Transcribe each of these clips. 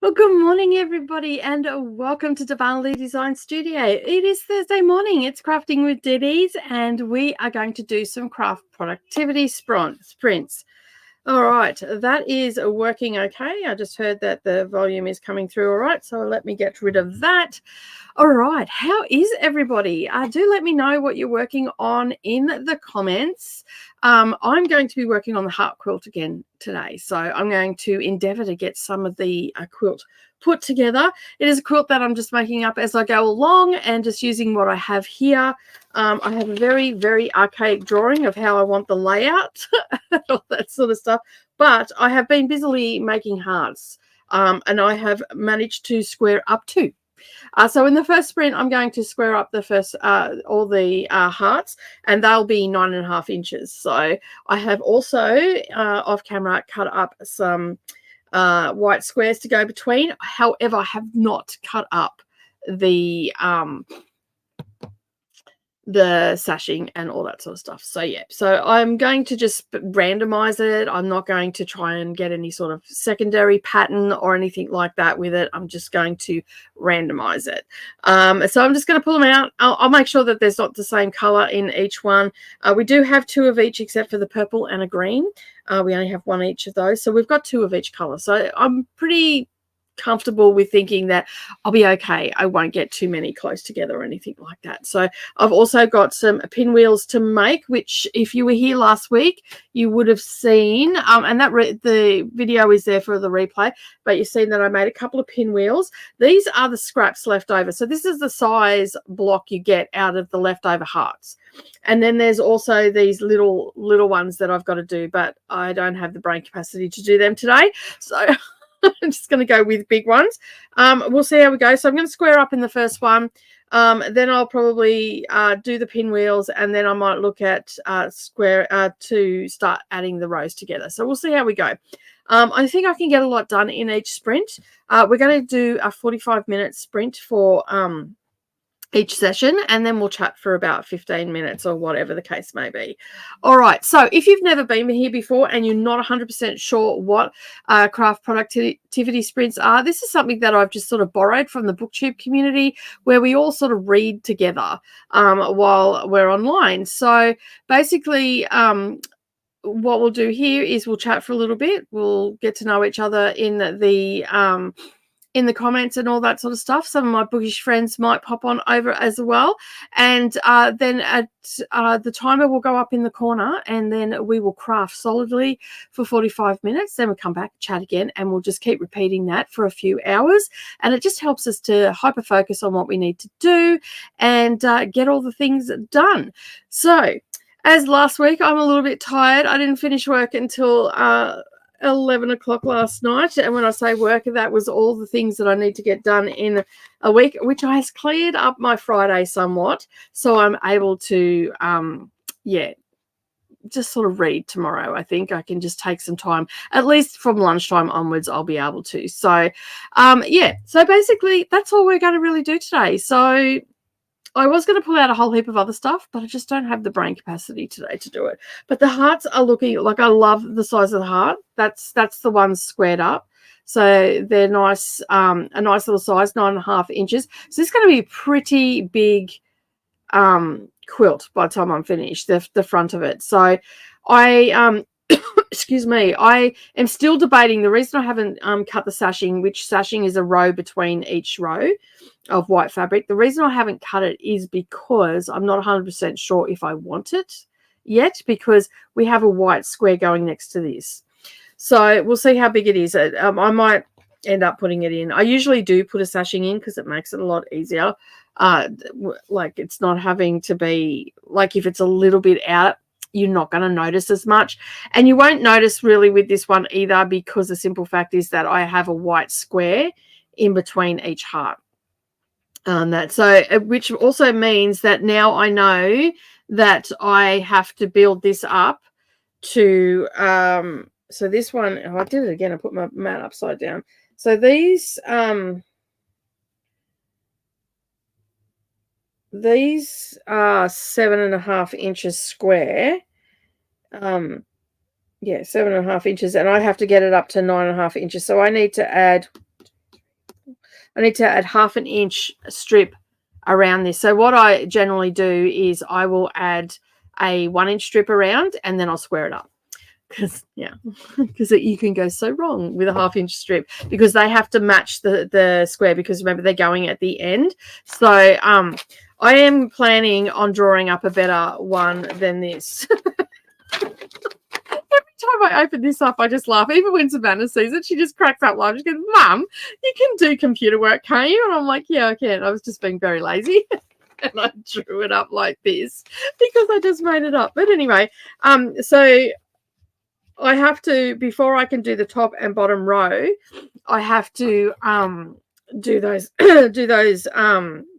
Well, good morning, everybody, and welcome to Divinely Design Studio. It is Thursday morning. It's Crafting with Diddy's, and we are going to do some craft productivity sprints. All right, that is working okay. I just heard that the volume is coming through all right, so let me get rid of that. All right, how is everybody? Do let me know what you're working on in the comments. I'm going to be working on the heart quilt again today, so I'm going to endeavour to get some of the quilt put together. It is a quilt that I'm just making up as I go along and just using what I have here. I have a very, very archaic drawing of how I want the layout, all that sort of stuff, but I have been busily making hearts, and I have managed to square up two. So in the first sprint, I'm going to square up the first all the hearts, and they'll be 9.5 inches. So I have also off camera cut up some white squares to go between. However, I have not cut up the sashing and all that sort of stuff. So yeah, so I'm going to just randomize it. I'm not going to try and get any sort of secondary pattern or anything like that with it. I'm just going to randomize it. So I'm just going to pull them out. I'll make sure that there's not the same color in each one. We do have two of each except for the purple and a green. We only have one each of those, so we've got two of each color. So I'm pretty comfortable with thinking that I'll be okay. I won't get too many close together or anything like that. So I've also got some pinwheels to make, which if you were here last week, you would have seen, and that the video is there for the replay, but you've seen that I made a couple of pinwheels. These are the scraps left over. So this is the size block you get out of the leftover hearts. And then there's also these little ones that I've got to do, but I don't have the brain capacity to do them today. So I'm just going to go with big ones. We'll see how we go. So I'm going to square up in the first one. Then I'll probably do the pinwheels, and then I might look at square to start adding the rows together. So we'll see how we go. I think I can get a lot done in each sprint. We're going to do a 45-minute sprint for each session, and then we'll chat for about 15 minutes or whatever the case may be. All right, so if you've never been here before and you're not 100% sure what craft productivity sprints are, this is something that I've just sort of borrowed from the booktube community, where we all sort of read together while we're online. So basically what we'll do here is we'll chat for a little bit. We'll get to know each other in the comments and all that sort of stuff. Some of my bookish friends might pop on over as well. And then at the timer will go up in the corner, and then we will craft solidly for 45 minutes. Then we'll come back, chat again, and we'll just keep repeating that for a few hours. And it just helps us to hyper focus on what we need to do and get all the things done. So as last week, I'm a little bit tired. I didn't finish work until 11 o'clock last night, and when I say work, that was all the things that I need to get done in a week, which has cleared up my Friday somewhat, so I'm able to just sort of read tomorrow. I think I can just take some time, at least from lunchtime onwards. I'll be able to. So so basically that's all we're going to really do today. So I was going to pull out a whole heap of other stuff, but I just don't have the brain capacity today to do it. But the hearts are looking like, I love the size of the heart. That's the ones squared up. So they're nice, a nice little size, 9.5 inches. So this is going to be a pretty big quilt by the time I'm finished, the front of it. So I excuse me, I am still debating. The reason I haven't cut the sashing, which sashing is a row between each row of white fabric, the reason I haven't cut it is because I'm not 100% sure if I want it yet, because we have a white square going next to this. So we'll see how big it is. I might end up putting it in. I usually do put a sashing in because it makes it a lot easier. Like, it's not having to be, like, if it's a little bit out, you're not going to notice as much. And you won't notice really with this one either, because the simple fact is that I have a white square in between each heart. Which also means that now I know that I have to build this up to so this one, I did it again. I put my mat upside down. So these are 7.5 inches square. 7.5 inches, and I have to get it up to 9.5 inches. So I need to add I need to add 1/2 inch strip around this. So what I generally do is I will add a 1 inch strip around and then I'll square it up. Because you can go so wrong with a 1/2 inch strip because they have to match the square, because remember they're going at the end. So I am planning on drawing up a better one than this. Every time I open this up, I just laugh. Even when Savannah sees it, she just cracks up laughing. She goes, "Mum, you can do computer work, can't you?" And I'm like, "Yeah, I can." I was just being very lazy. And I drew it up like this because I just made it up. But anyway, so I have to, before I can do the top and bottom row, I have to do those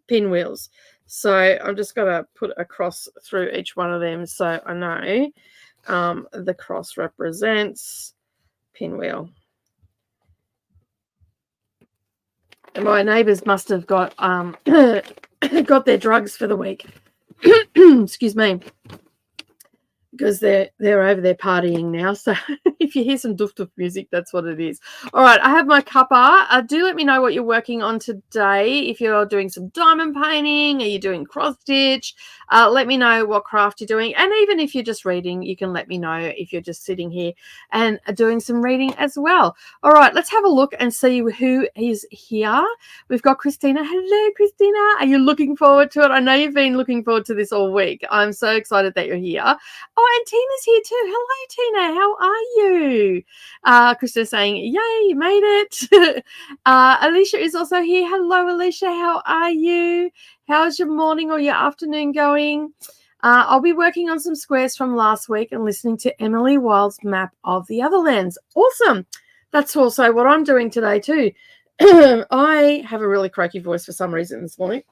pinwheels. So I'm just going to put a cross through each one of them so I know the cross represents pinwheel. And my neighbours must have got got their drugs for the week. Excuse me. Because they're over there partying now. So if you hear some doof music, that's what it is. All right, I have my cuppa. Do let me know what you're working on today. If you're doing some diamond painting, are you doing cross stitch? Let me know what craft you're doing. And even if you're just reading, you can let me know if you're just sitting here and doing some reading as well. All right, let's have a look and see who is here. We've got Christina. Hello, Christina. Are you looking forward to it? I know you've been looking forward to this all week. I'm so excited that you're here. Oh, and Tina's here too. Hello, Tina. How are you? Krista saying, yay, you made it. Alicia is also here. Hello, Alicia. How are you? How's your morning or your afternoon going? I'll be working on some squares from last week and listening to Emily Wilde's map of the Otherlands. Awesome. That's also what I'm doing today too. I have a really croaky voice for some reason this morning.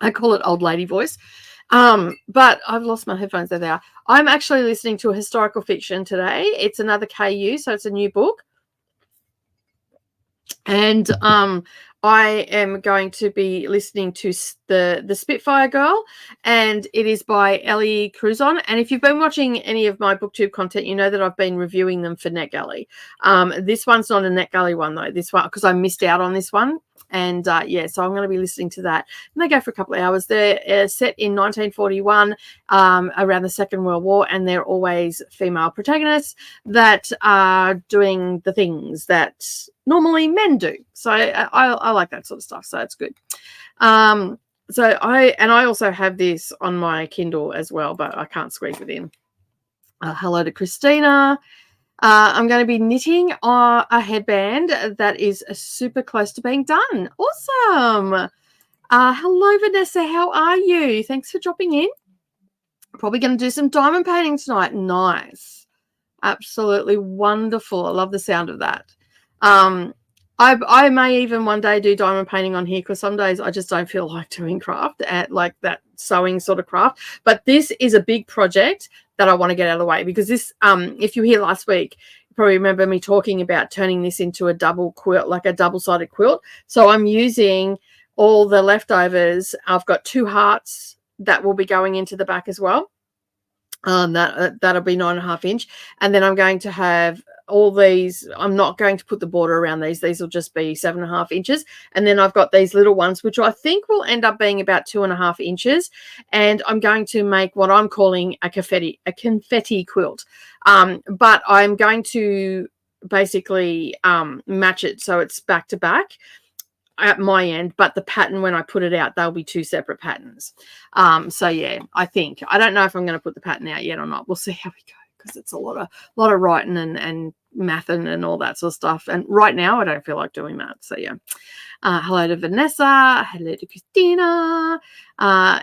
I call it old lady voice. But I've lost my headphones. There they are. I'm actually listening to a historical fiction today. It's another KU, so it's a new book. And I am going to be listening to the Spitfire Girl, and it is by Ellie Cruzon. And if you've been watching any of my BookTube content, you know that I've been reviewing them for NetGalley. This one's not a NetGalley one though. This one, because I missed out on this one. And yeah, so I'm going to be listening to that. And they go for a couple of hours. They're set in 1941, around the Second World War, and they're always female protagonists that are doing the things that normally men do. So I like that sort of stuff. So it's good. So I also have this on my Kindle as well, but I can't squeeze it in. Hello to Christina. I'm going to be knitting a headband that is super close to being done. Awesome. Hello, Vanessa. How are you? Thanks for dropping in. Probably going to do some diamond painting tonight. Nice. Absolutely wonderful. I love the sound of that. I may even one day do diamond painting on here because some days I just don't feel like doing craft, like that sewing sort of craft. But this is a big project that I want to get out of the way because this, if you were here last week, you probably remember me talking about turning this into a double quilt, like a double-sided quilt. So I'm using all the leftovers. I've got 2 hearts that will be going into the back as well. That'll be 9.5 inch, and then I'm going to have all these. I'm not going to put the border around these. These will just be 7.5 inches, and then I've got these little ones which I think will end up being about 2.5 inches, and I'm going to make what I'm calling a confetti quilt, but I'm going to basically match it so it's back to back at my end, but the pattern when I put it out, they'll be 2 separate patterns. So yeah, I don't know if I'm going to put the pattern out yet or not. We'll see how we go because it's a lot of writing and mathing and all that sort of stuff. And right now I don't feel like doing that. So yeah. Hello to Vanessa. Hello to Christina.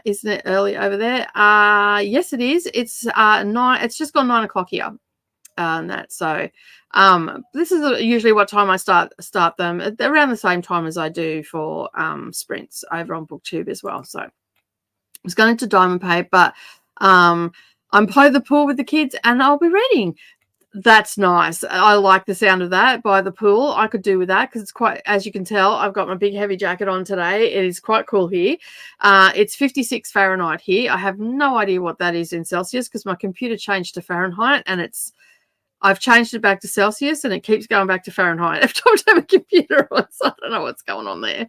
Isn't it early over there? Yes, it is. It's 9. It's just gone 9 o'clock here. So this is usually what time I start them around the same time as I do for sprints over on BookTube as well. So I was going to diamond paint, but I'm by the pool with the kids and I'll be reading. That's nice. I like the sound of that by the pool. I could do with that because it's quite, as you can tell, I've got my big heavy jacket on today. It is quite cool here. It's 56 Fahrenheit here. I have no idea what that is in Celsius because my computer changed to Fahrenheit and it's I've changed it back to Celsius and it keeps going back to Fahrenheit every time I have a computer on, so I don't know what's going on there.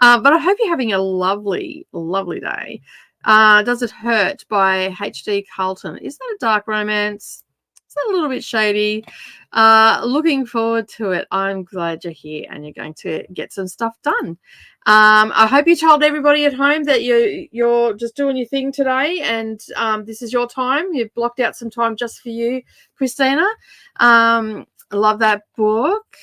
But I hope you're having a lovely, lovely day. Does It Hurt by H.D. Carlton. Is that a dark romance? Is that a little bit shady? Looking forward to it. I'm glad you're here and you're going to get some stuff done. I hope you told everybody at home that you're just doing your thing today, and this is your time. You've blocked out some time just for you, Christina. I love that book.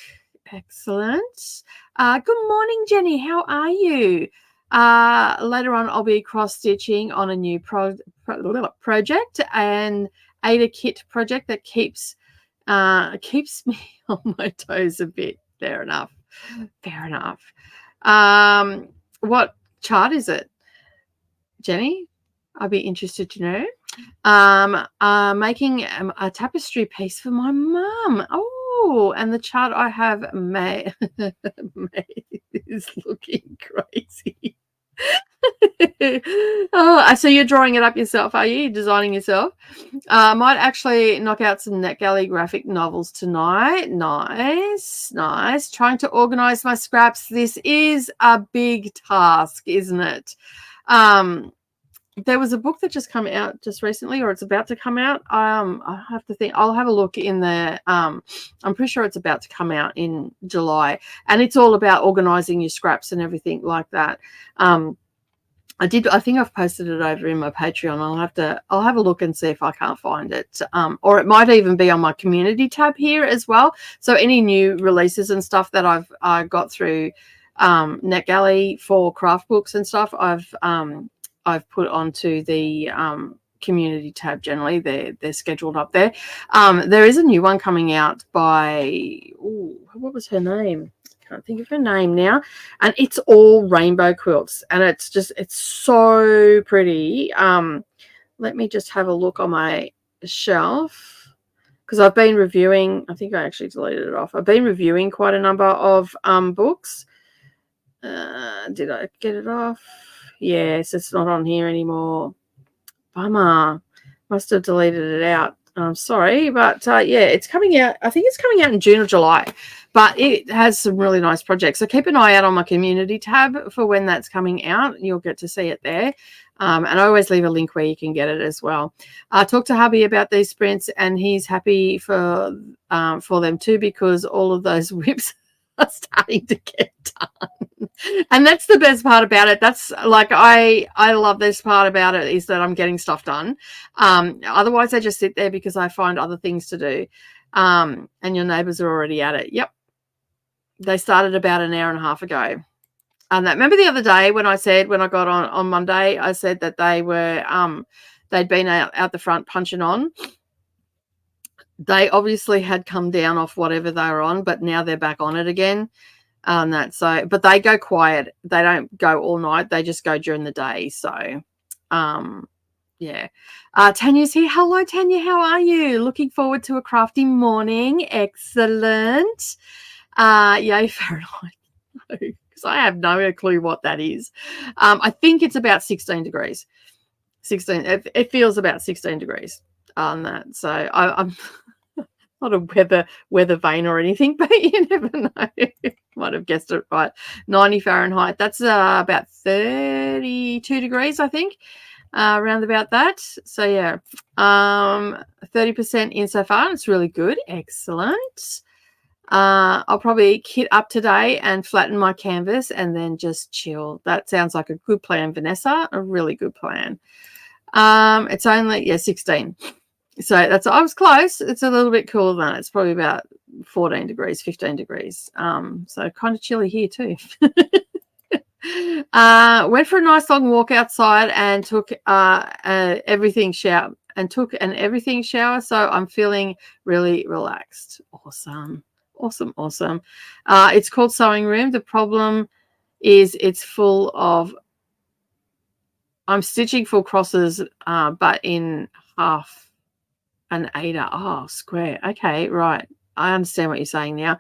Excellent. Good morning, Jenny. How are you? Later on, I'll be cross-stitching on a new project, and Ada Kit project that keeps me on my toes a bit. Fair enough. What chart is it, Jenny? I'd be interested to know. Making a tapestry piece for my mum. Oh, and the chart I have May is looking crazy. Oh, so you're drawing it up yourself, are you? Designing yourself? Might actually knock out some NetGalley graphic novels tonight. Nice. Trying to organize my scraps. This is a big task, isn't it? There was a book that just came out just recently, or it's about to come out. I have to think. I'll have a look in the. I'm pretty sure it's about to come out in July, and it's all about organizing your scraps and everything like that. I think I've posted it over in my Patreon. I'll have a look and see if I can't find it. Or it might even be on my community tab here as well. So any new releases and stuff that I've got through NetGalley for craft books and stuff, I've put onto the community tab. Generally, they're scheduled up there. There is a new one coming out by what was her name? Can't think of her name now, and it's all rainbow quilts, and it's so pretty. Let me just have a look on my shelf, because I've been reviewing. I think I actually deleted it off. I've been reviewing quite a number of books. Did I get it off? Yes, it's not on here anymore. Bummer. Must have deleted it out. I'm sorry, but yeah, it's coming out. I think it's coming out in June or July, but it has some really nice projects. So keep an eye out on my community tab for when that's coming out. You'll get to see it there. And I always leave a link where you can get it as well. Talk to hubby about these sprints, and he's happy for them too, because all of those whips are starting to get done. And that's the best part about it. That's like, I love this part about it, is that I'm getting stuff done. Otherwise I just sit there because I find other things to do. And your neighbors are already at it. Yep. They started about an hour and a half ago. Remember the other day when I got on Monday, I said that they were, they'd been out the front punching on. They obviously had come down off whatever they were on, but now they're back on it again. But they go quiet. They don't go all night. They just go during the day. So, yeah. Tanya's here. Hello, Tanya. How are you? Looking forward to a crafty morning. Excellent. Yay, Fahrenheit. Because I have no clue what that is. I think it's about 16 degrees. 16. It feels about 16 degrees on that. So I'm not a weather vane or anything, but you never know. Might have guessed it right. 90 Fahrenheit. That's about 32 degrees, I think, around about that. So yeah, 30% in so far. It's really good. Excellent. I'll probably kit up today and flatten my canvas and then just chill. That sounds like a good plan, Vanessa. A really good plan. It's only 16. So I was close. It's a little bit cooler than that. It's probably about 14 degrees, 15 degrees. So kind of chilly here too. Went for a nice long walk outside and took an everything shower. So I'm feeling really relaxed. Awesome. It's called Sewing Room. The problem is it's full of, I'm stitching full crosses, but in half an Ada. Oh, square. Okay, right. I understand what you're saying now.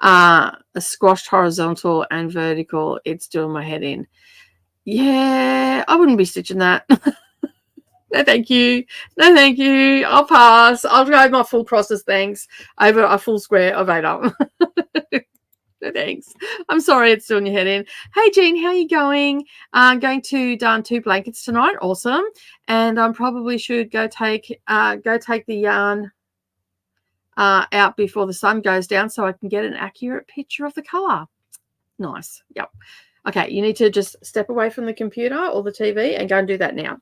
A squashed horizontal and vertical. It's doing my head in. Yeah, I wouldn't be stitching that. No, thank you. No, thank you. I'll pass. I'll go my full crosses, thanks, over a full square of 8 up. No, thanks. I'm sorry it's doing your head in. Hey, Jean, how you going? Going to darn 2 blankets tonight. Awesome. And I probably should go take the yarn out before the sun goes down so I can get an accurate picture of the color. Nice. Yep. Okay, you need to just step away from the computer or the TV and go and do that now.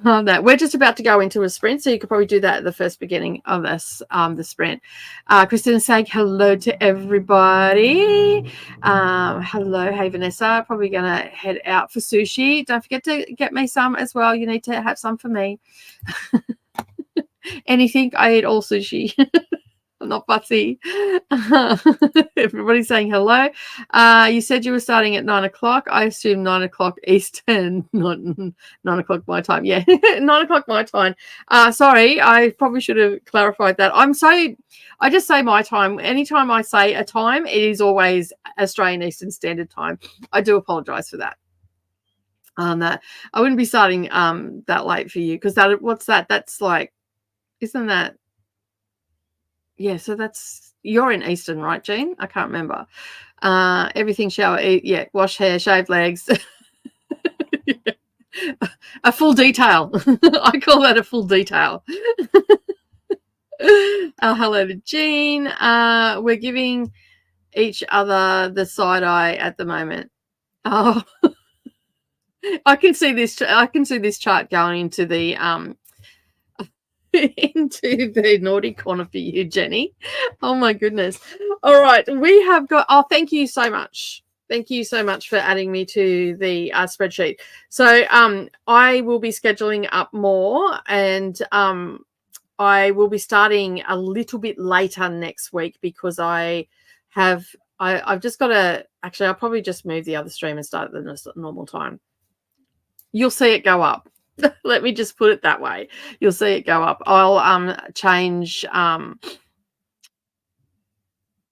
That we're just about to go into a sprint, so you could probably do that at the first beginning of this the sprint. Christina's saying hello to everybody. Hello, hey Vanessa. Probably gonna head out for sushi. Don't forget to get me some as well. You need to have some for me. Anything, I eat all sushi. I'm not fussy. Everybody's saying hello. You said you were starting at 9 o'clock. I assume 9 o'clock Eastern, not 9 o'clock my time. Yeah, 9 o'clock my time. Sorry, I probably should have clarified that. I just say my time. Anytime I say a time, it is always Australian Eastern Standard Time. I do apologize for that. That I wouldn't be starting that late for you because what's that? That's like, isn't that? Yeah, so you're in Eastern, right, Jean? I can't remember. Everything shower, eat, yeah, wash hair, shave legs. Yeah. A full detail. I call that a full detail. Hello to Jean. We're giving each other the side eye at the moment. Oh, I can see this chart going into the into the naughty corner for you, Jenny. Oh my goodness. All right, we have got, thank you so much. Thank you so much for adding me to the spreadsheet. So I will be scheduling up more, and I will be starting a little bit later next week because I've just got to, actually I'll probably just move the other stream and start at the normal time. You'll see it go up. Let me just put it that way. You'll see it go up. I'll change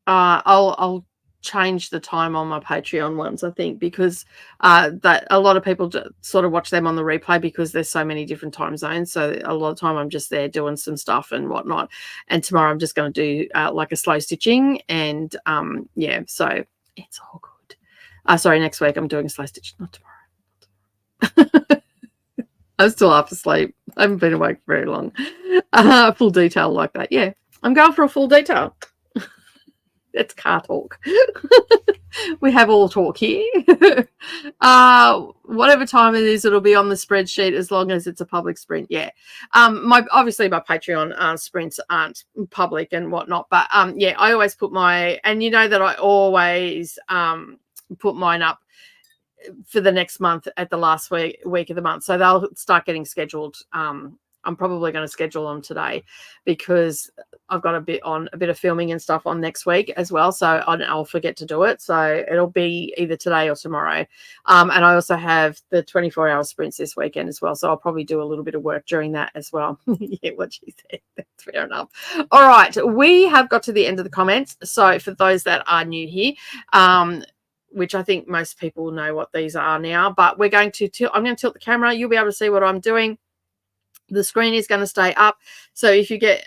I'll change the time on my Patreon ones, I think, because that a lot of people sort of watch them on the replay because there's so many different time zones. So a lot of time I'm just there doing some stuff and whatnot. And tomorrow I'm just going to do like a slow stitching, and yeah, so it's all good. Sorry, next week I'm doing a slow stitch, not tomorrow. I'm still half asleep. I haven't been awake for very long. Full detail like that. Yeah, I'm going for a full detail. That's car talk. We have all talk here. Whatever time it is, it'll be on the spreadsheet as long as it's a public sprint. Yeah. Obviously my Patreon sprints aren't public and whatnot, but yeah, I always put and you know that I always put mine up for the next month at the last week of the month, so they'll start getting scheduled. I'm probably going to schedule them today because I've got a bit of filming and stuff on next week as well, so I'll forget to do it, so it'll be either today or tomorrow. And I also have the 24-hour sprints this weekend as well, so I'll probably do a little bit of work during that as well. Yeah, what you said, that's fair enough. All right, we have got to the end of the comments, so for those that are new here, which I think most people know what these are now, but I'm going to tilt the camera. You'll be able to see what I'm doing. The screen is going to stay up. So if you get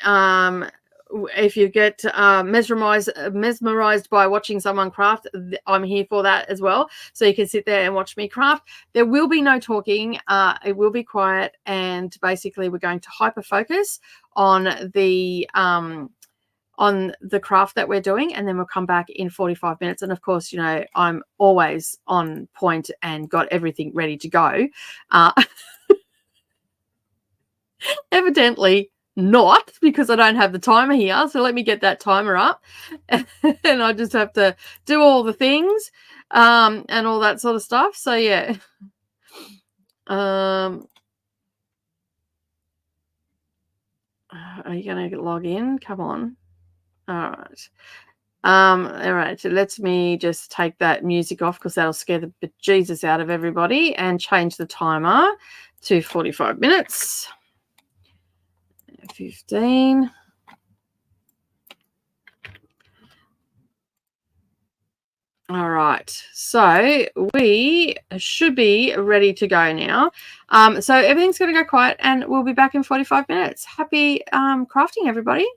mesmerized by watching someone craft, I'm here for that as well. So you can sit there and watch me craft. There will be no talking. It will be quiet, and basically we're going to hyper focus on the craft that we're doing, and then we'll come back in 45 minutes. And of course, you know, I'm always on point and got everything ready to go. Evidently not, because I don't have the timer here. So let me get that timer up. And I just have to do all the things and all that sort of stuff. So yeah. Are you going to log in? Come on. All right. All right, so let me just take that music off because that'll scare the bejesus out of everybody, and change the timer to 45 minutes. 15. All right, so we should be ready to go now. So everything's going to go quiet, and we'll be back in 45 minutes. Happy crafting, everybody.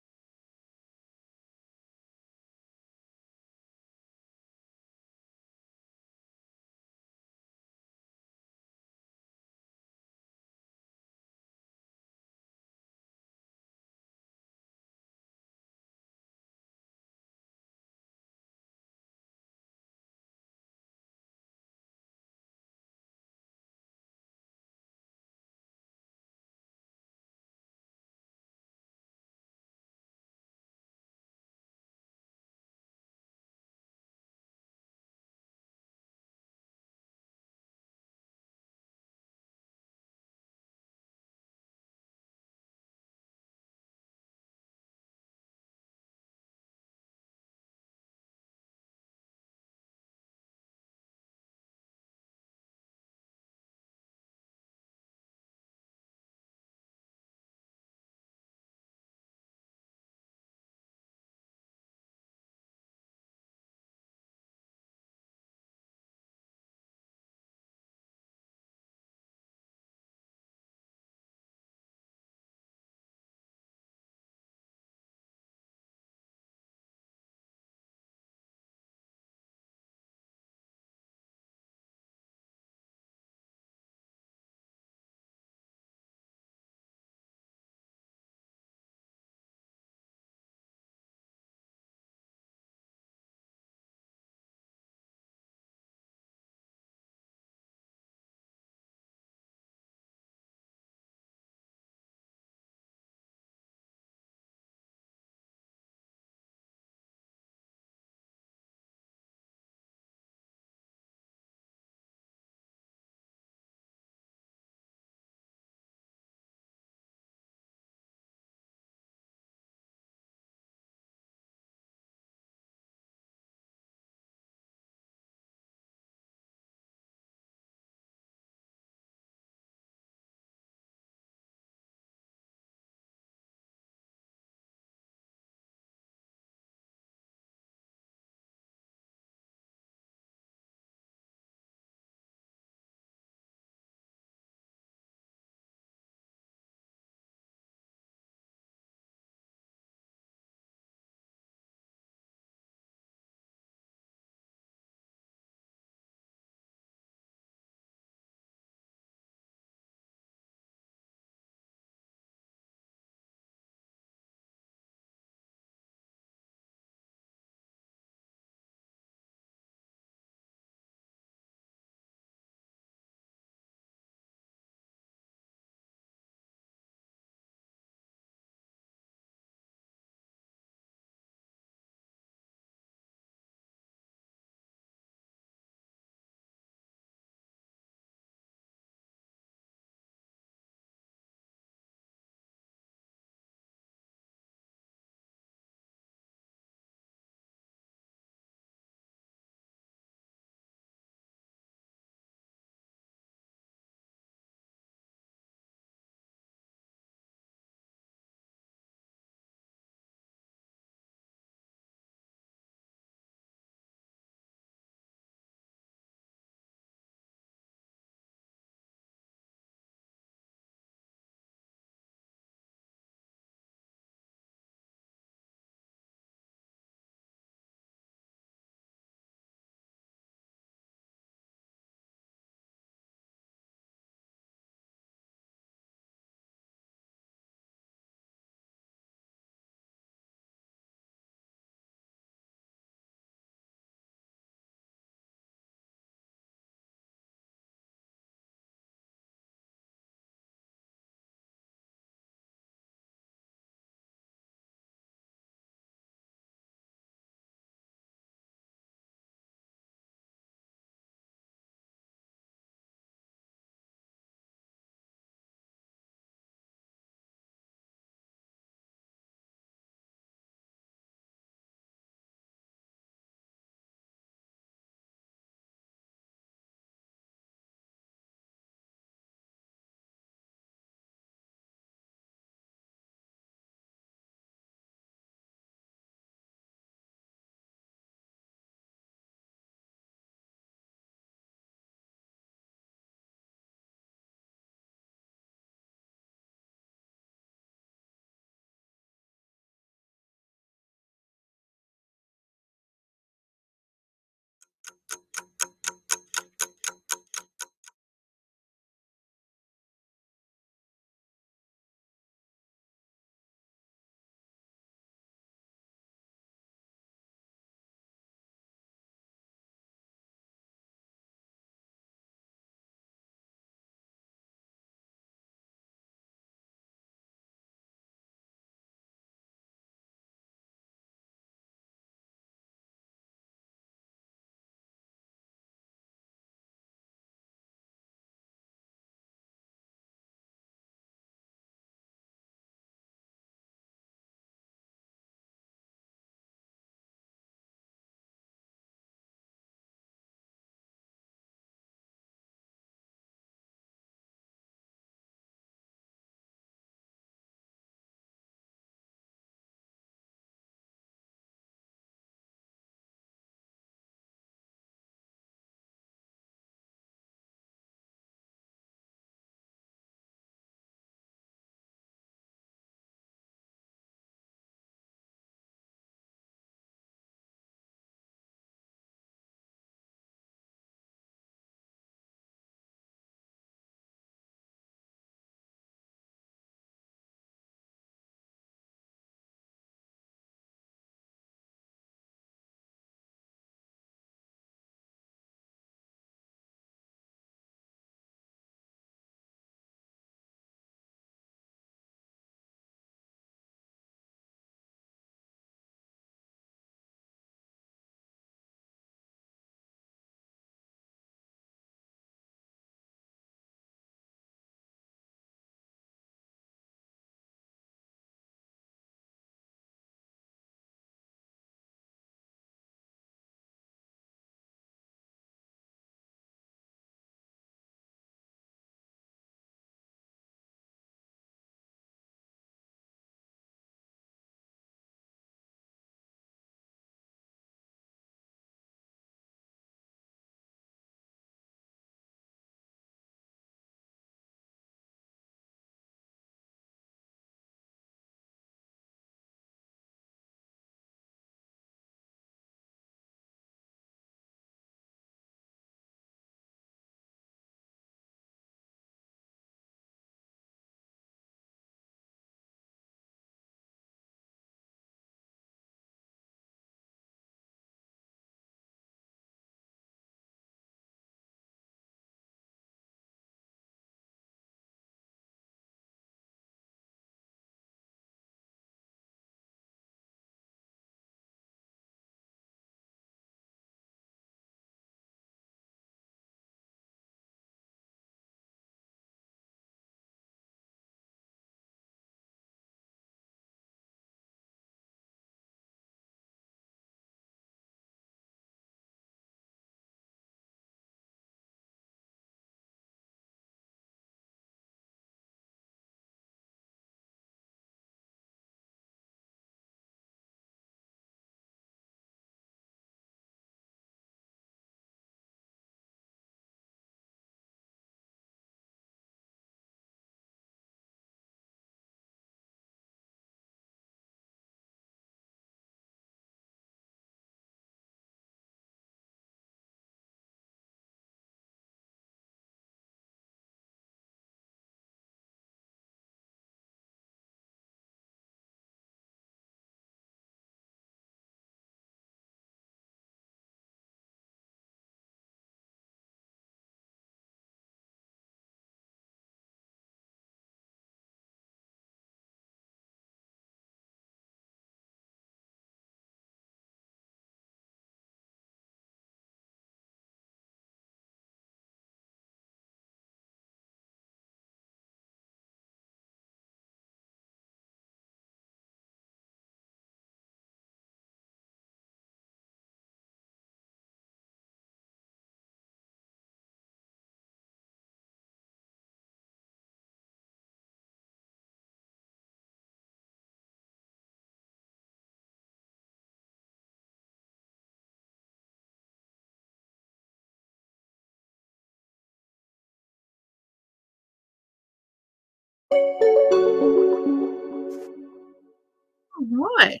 Right.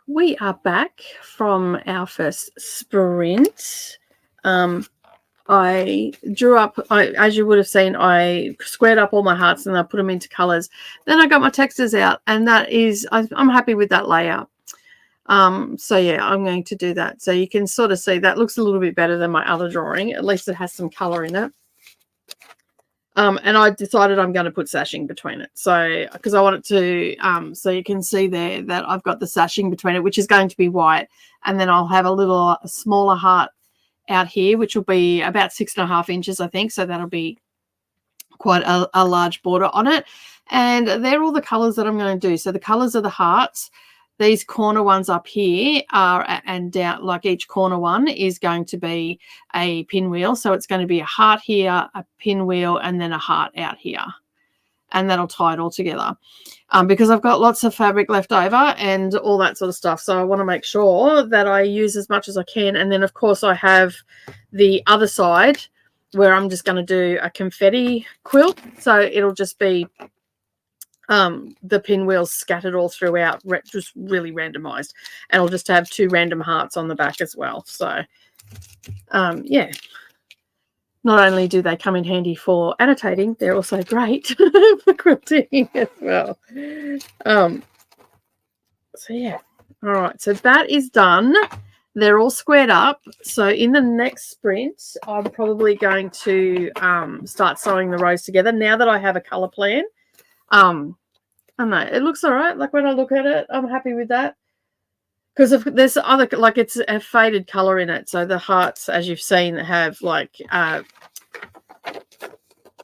We are back from our first sprint. Um, I drew up, as you would have seen, I squared up all my hearts and I put them into colors. Then I got my textures out, and that is, I'm happy with that layout. So yeah, I'm going to do that. So you can sort of see that looks a little bit better than my other drawing. At least it has some color in it. And I decided I'm going to put sashing between it. So, because I want it to, so you can see there that I've got the sashing between it, which is going to be white. And then I'll have a smaller heart out here, which will be about 6.5 inches, I think. So that'll be quite a large border on it. And they're all the colors that I'm going to do. So the colors of the hearts, these corner ones up here are, and down, like each corner one is going to be a pinwheel. So it's going to be a heart here, a pinwheel, and then a heart out here. And that'll tie it all together. Because I've got lots of fabric left over and all that sort of stuff. So I want to make sure that I use as much as I can. And then, of course, I have the other side where I'm just going to do a confetti quilt. So it'll just be the pinwheels scattered all throughout, just really randomized, and I'll just have 2 random hearts on the back as well. So yeah, not only do they come in handy for annotating, they're also great for quilting as well. So yeah, all right, so that is done. They're all squared up. So in the next sprint, I'm probably going to start sewing the rows together now that I have a color plan. I don't know, it looks all right. Like when I look at it, I'm happy with that. Because there's other, like it's a faded color in it. So the hearts, as you've seen, have like an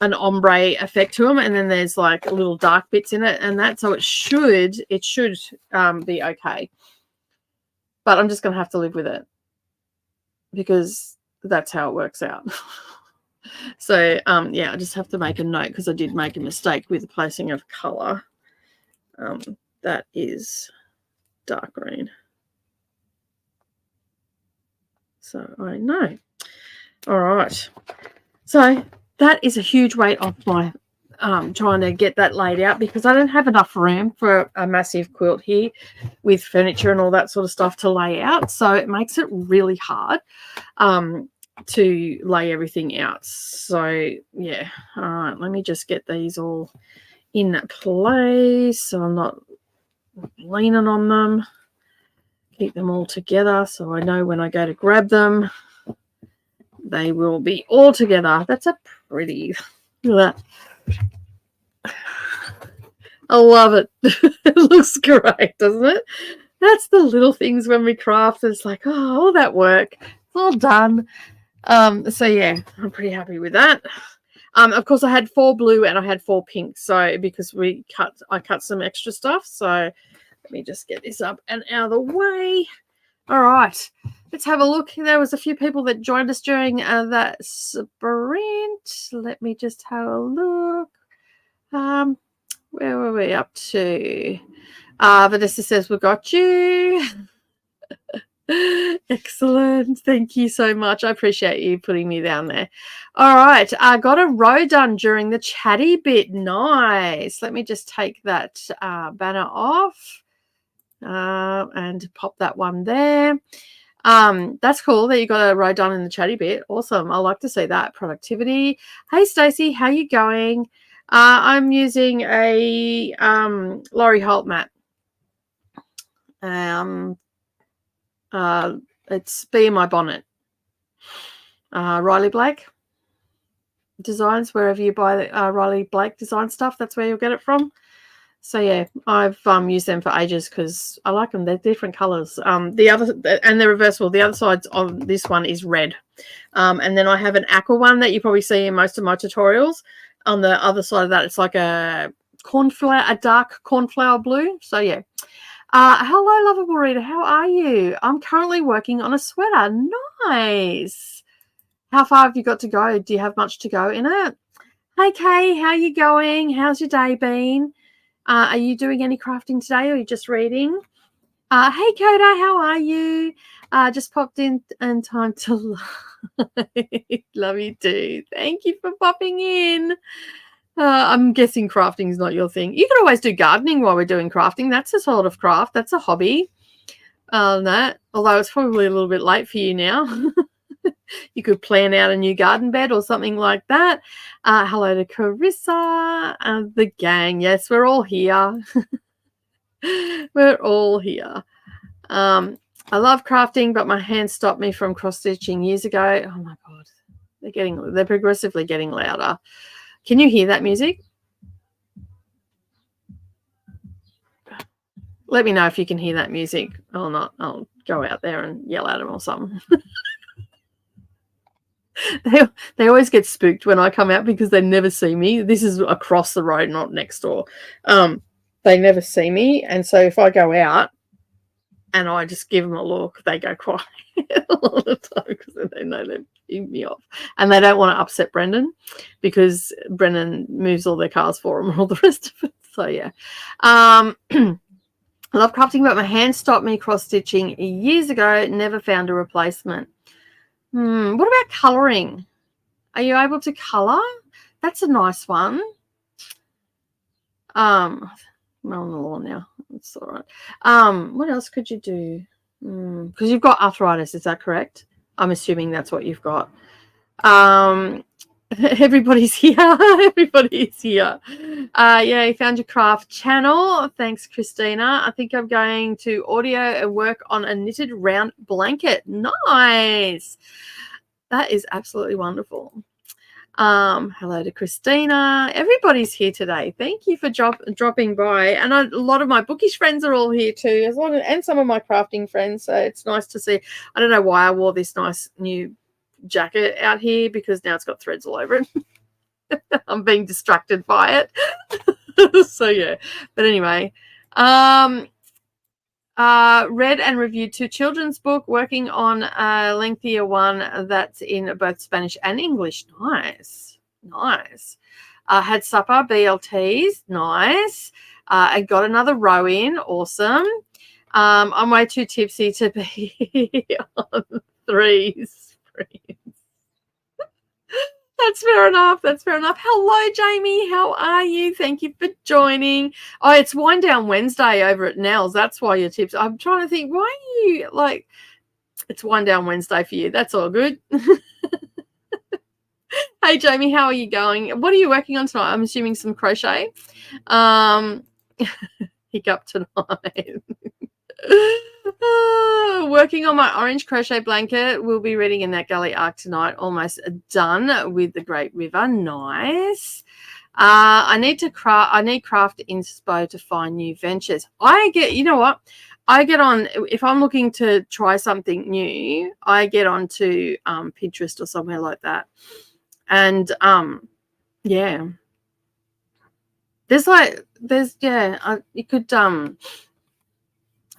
ombre effect to them. And then there's like little dark bits in it and that. So it should be okay. But I'm just going to have to live with it because that's how it works out. So, yeah, I just have to make a note because I did make a mistake with the placing of color. That is dark green. So I know. All right. So that is a huge weight off my trying to get that laid out because I don't have enough room for a massive quilt here with furniture and all that sort of stuff to lay out. So it makes it really hard to lay everything out. So yeah. All right. Let me just get these all in place so I'm not leaning on them. Keep them all together so I know when I go to grab them they will be all together. That's a pretty, look at that. I love it. It looks great, doesn't it? That's the little things when we craft. It's like, oh, all that work, it's all done. So yeah, I'm pretty happy with that. Of course, I had 4 blue and I had 4 pink. So because I cut some extra stuff. So let me just get this up and out of the way. All right, let's have a look. There was a few people that joined us during that sprint. Let me just have a look. Where were we up to? Vanessa says, we got you. Excellent. Thank you so much. I appreciate you putting me down there. All right. I got a row done during the chatty bit. Nice. Let me just take that banner off and pop that one there. That's cool that you got a row done in the chatty bit. Awesome. I like to see that. Productivity. Hey, Stacey, how you going? I'm using a Laurie Holt mat. It's Be in My Bonnet. Riley Blake Designs, wherever you buy the Riley Blake design stuff, that's where you'll get it from. So yeah, I've used them for ages because I like them. They're different colors. The other, and they're reversible. The other side on this one is red. And then I have an aqua one that you probably see in most of my tutorials. On the other side of that, it's like a dark cornflower blue. So yeah. Hello, lovable reader. How are you? I'm currently working on a sweater. Nice. How far have you got to go? Do you have much to go in it? Hey, Kay, how are you going? How's your day been? Are you doing any crafting today or are you just reading? Hey, Coda, how are you? Just popped in time to love you too. Thank you for popping in. I'm guessing crafting is not your thing. You could always do gardening while we're doing crafting. That's a sort of craft. That's a hobby. That, although it's probably a little bit late for you now. You could plan out a new garden bed or something like that. Hello to Carissa and the gang. Yes, we're all here. We're all here. I love crafting, but my hands stopped me from cross-stitching years ago. Oh my God. They're progressively getting louder. Can you hear that music? Let me know if you can hear that music or not. I'll go out there and yell at them or something. They always get spooked when I come out because they never see me. This is across the road, not next door. They never see me, and so if I go out and I just give them a look, they go quiet all the time because they know they're picking me off, and they don't want to upset Brendan because Brendan moves all their cars for them and all the rest of it. So yeah, I love crafting, but my hands stopped me cross stitching years ago. Never found a replacement. What about colouring? Are you able to colour? That's a nice one. I'm on the lawn now. It's all right. What else could you do? Because you've got arthritis, is that correct? I'm assuming that's what you've got. Everybody's here. Everybody's here. Yeah, you found your craft channel. Thanks, Christina. I think I'm going to audio and work on a knitted round blanket. Nice. That is absolutely wonderful. Hello to Christina. Everybody's here today. Thank you for dropping by. And a lot of my bookish friends are all here too, and some of my crafting friends. So it's nice to see. I don't know why I wore this nice new jacket out here because now it's got threads all over it. I'm being distracted by it. So yeah. But anyway, read and reviewed 2 children's book, working on a lengthier one that's in both Spanish and English. Nice. Had supper, BLTs. Nice. I got another row in. Awesome. I'm way too tipsy to be on 3 screens. That's fair enough. Hello, Jamie. How are you? Thank you for joining. Oh, it's Wind Down Wednesday over at Nell's. That's why your tips. I'm trying to think, why are you like, it's Wind Down Wednesday for you. That's all good. Hey, Jamie, how are you going? What are you working on tonight? I'm assuming some crochet. Hiccup tonight. Working on my orange crochet blanket. We'll be reading in that Galley Arc tonight. Almost done with the Great River. Nice. I need craft inspo to find new ventures. You know what? I get on, if I'm looking to try something new, I get onto Pinterest or somewhere like that. And yeah. You could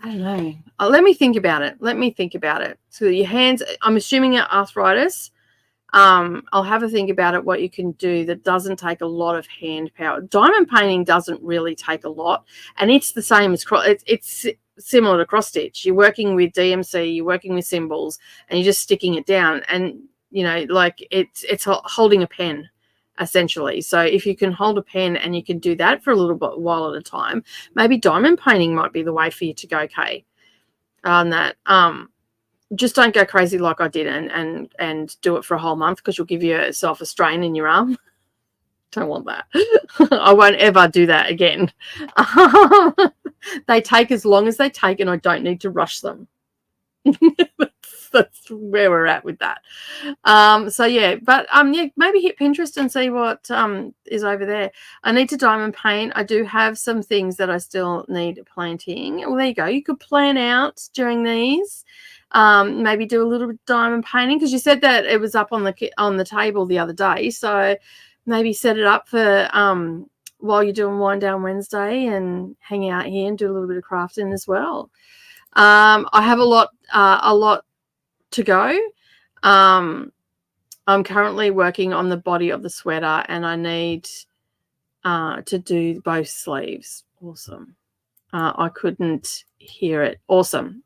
I don't know. Let me think about it. So your hands, I'm assuming arthritis. I'll have a think about it, what you can do that doesn't take a lot of hand power. Diamond painting doesn't really take a lot, and it's the same as it's similar to cross stitch. You're working with DMC, you're working with symbols, and you're just sticking it down, and you know, like it's holding a pen essentially. So if you can hold a pen and you can do that for a little bit while at a time, maybe diamond painting might be the way for you to go, Kay, on that. Just don't go crazy like I did and do it for a whole month, because you'll give yourself a strain in your arm. Don't want that. I won't ever do that again. They take as long as they take, and I don't need to rush them. That's where we're at with that. So yeah, but yeah, maybe hit Pinterest and see what is over there. I need to diamond paint. I do have some things that I still need planting. Well, there you go. You could plan out during these. Maybe do a little bit of diamond painting, because you said that it was up on the table the other day. So maybe set it up for while you're doing Wind Down Wednesday and hang out here and do a little bit of crafting as well. I have a lot to go. I'm currently working on the body of the sweater, and I need to do both sleeves. Awesome. I couldn't hear it. Awesome.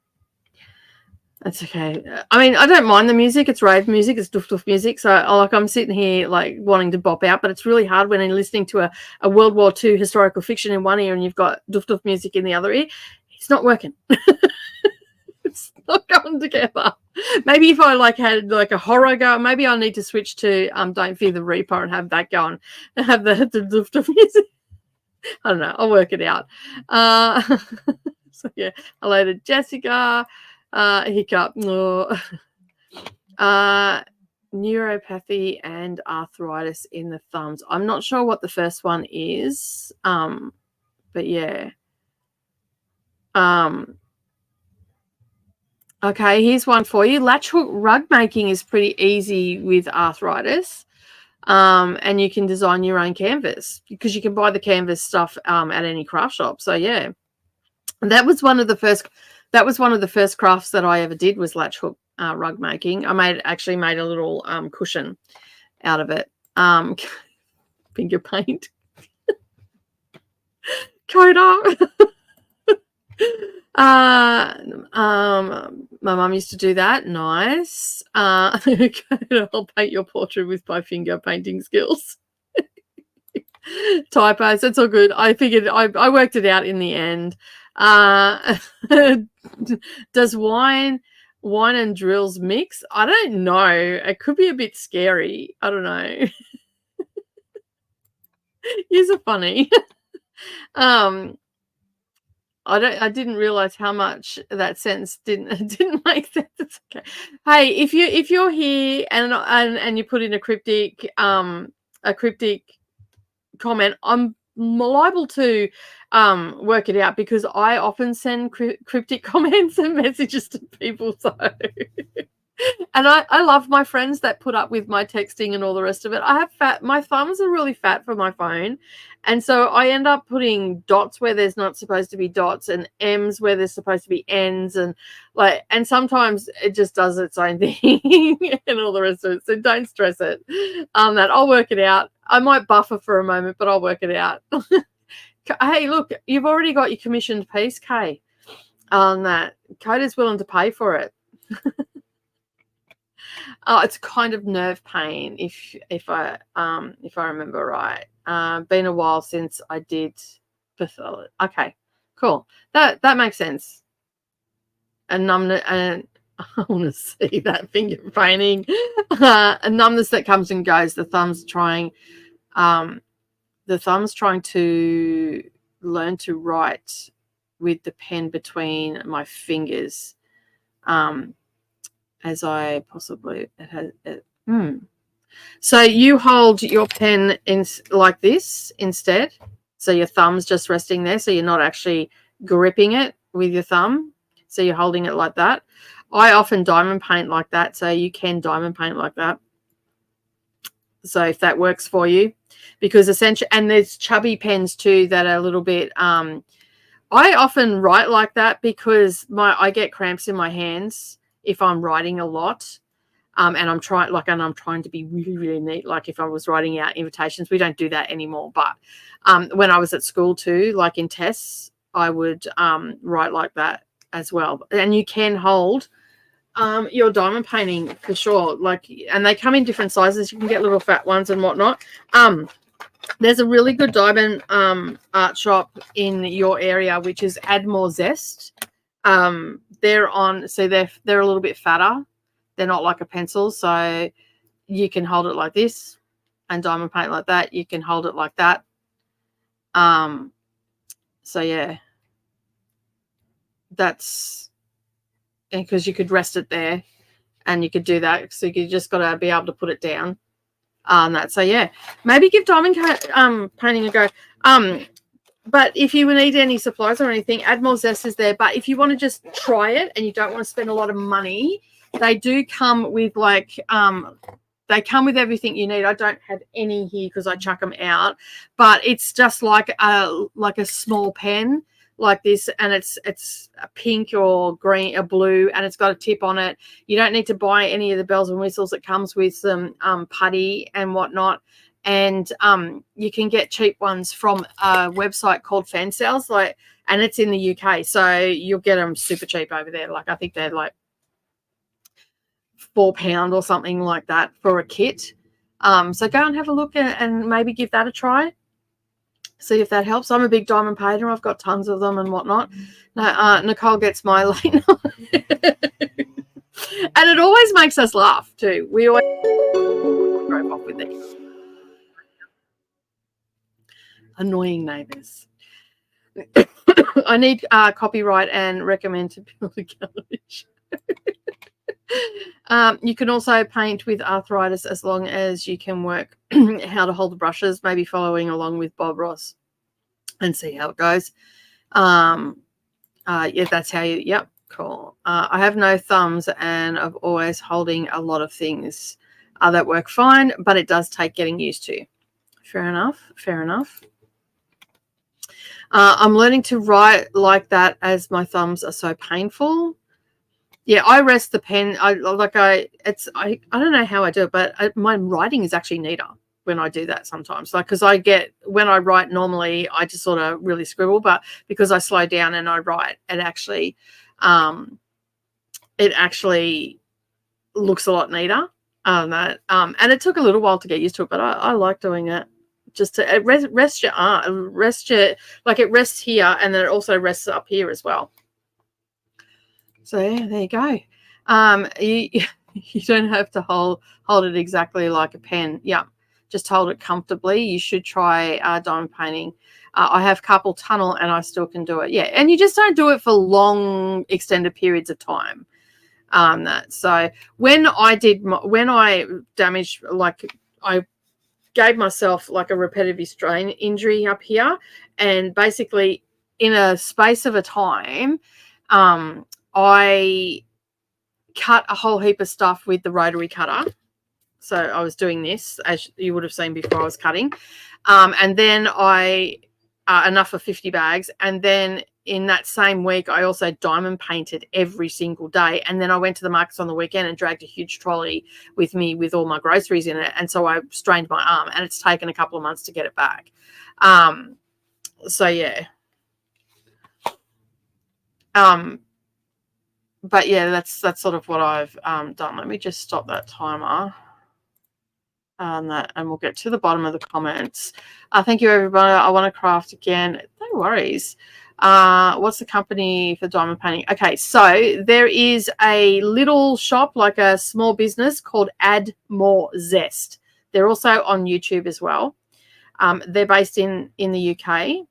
That's okay. I mean, I don't mind the music. It's rave music. It's doof doof music. So I'm sitting here like wanting to bop out, but it's really hard when you're listening to a World War II historical fiction in one ear and you've got doof doof music in the other ear. It's not working. It's not going together. Maybe if I like had like a horror go, maybe I need to switch to Don't Fear the Reaper and have that going and have the doof doof music. I don't know. I'll work it out. So yeah, hello to Jessica. Hiccup. Oh. Neuropathy and arthritis in the thumbs. I'm not sure what the first one is. But yeah. Okay, here's one for you. Latch hook rug making is pretty easy with arthritis. And you can design your own canvas because you can buy the canvas stuff at any craft shop. So yeah. And that was one of the first crafts that I ever did was latch hook rug making. I actually made a little cushion out of it. Finger paint. Coda. My mum used to do that. Nice. I'll paint your portrait with my finger painting skills. Typos, that's all good. I figured I worked it out in the end. Does wine and drills mix? I don't know. It could be a bit scary. I don't know. You're funny. I didn't realize how much that sentence didn't make sense. It's okay. Hey, if you're here and you put in a cryptic comment, I'm liable to work it out because I often send cryptic comments and messages to people. So and I love my friends that put up with my texting and all the rest of it. My thumbs are really fat for my phone. And so I end up putting dots where there's not supposed to be dots and M's where there's supposed to be N's and sometimes it just does its own thing and all the rest of it. So don't stress it. That I'll work it out. I might buffer for a moment, but I'll work it out. Hey, look, you've already got your commissioned piece, Kay, on that. Coda's willing to pay for it. Oh, it's kind of nerve pain if I remember right. Been a while since I did pathology. Okay, cool. That makes sense. And numbness, and I want to see that finger painting. A numbness that comes and goes. The thumb's trying to learn to write with the pen between my fingers. As I possibly So you hold your pen in like this instead. So your thumb's just resting there. So you're not actually gripping it with your thumb. So you're holding it like that. I often diamond paint like that. So you can diamond paint like that. So if that works for you, because essentially, and there's chubby pens too that are a little bit. I often write like that because I get cramps in my hands if I'm writing a lot, and I'm trying to be really, really neat. Like if I was writing out invitations, we don't do that anymore. But when I was at school too, like in tests, I would write like that as well. And you can hold your diamond painting for sure. And they come in different sizes. You can get little fat ones and whatnot. There's a really good diamond art shop in your area, which is Add More Zest. They're a little bit fatter. They're not like a pencil, so you can hold it like this and diamond paint like that. You can hold it like that. So yeah, that's because you could rest it there and you could do that. So you just got to be able to put it down on that. So yeah, maybe give diamond painting a go. But if you need any supplies or anything, Add More Zest is there. But if you want to just try it and you don't want to spend a lot of money, they do come with they come with everything you need. I don't have any here because I chuck them out. But it's just like a small pen like this, and it's a pink or green or blue, and it's got a tip on it. You don't need to buy any of the bells and whistles. It comes with some putty and whatnot. And you can get cheap ones from a website called Fan Sales, and it's in the UK, so you'll get them super cheap over there. I think they're £4 or something like that for a kit. So go and have a look and maybe give that a try. See if that helps. I'm a big diamond painter. I've got tons of them and whatnot. No, Nicole gets my lane on. And it always makes us laugh too. We always drove off with these. Annoying neighbours. I need copyright and recommend to build a gallery. You can also paint with arthritis as long as you can work how to hold the brushes, maybe following along with Bob Ross and see how it goes. Yeah, that's how you, yep, cool. I have no thumbs and I'm always holding a lot of things that work fine, but it does take getting used to. Fair enough, fair enough. I'm learning to write like that as my thumbs are so painful. Yeah, I rest the pen. I don't know how I do it, but my writing is actually neater when I do that sometimes. Like, because when I write normally, I just sort of really scribble, but because I slow down and I write, it actually looks a lot neater. And it took a little while to get used to it, but I like doing it. Just to rest your arm, like it rests here, and then it also rests up here as well. So yeah, there you go. You don't have to hold it exactly like a pen. Yeah, just hold it comfortably. You should try diamond painting. I have carpal tunnel, and I still can do it. Yeah, and you just don't do it for long, extended periods of time. So when I damaged, like I gave myself like a repetitive strain injury up here, and basically in a space of a time, I cut a whole heap of stuff with the rotary cutter. So I was doing this, as you would have seen before I was cutting, and then enough for 50 bags, and then in that same week I also diamond painted every single day, and then I went to the markets on the weekend and dragged a huge trolley with me with all my groceries in it, and so I strained my arm, and it's taken a couple of months to get it back. So yeah, but yeah, that's sort of what I've done. Let me just stop that timer. And we'll get to the bottom of the comments. Thank you, everybody. I want to craft again. No worries. What's the company for diamond painting? Okay, so there is a little shop, like a small business called Add More Zest. They're also on YouTube as well. They're based in the UK.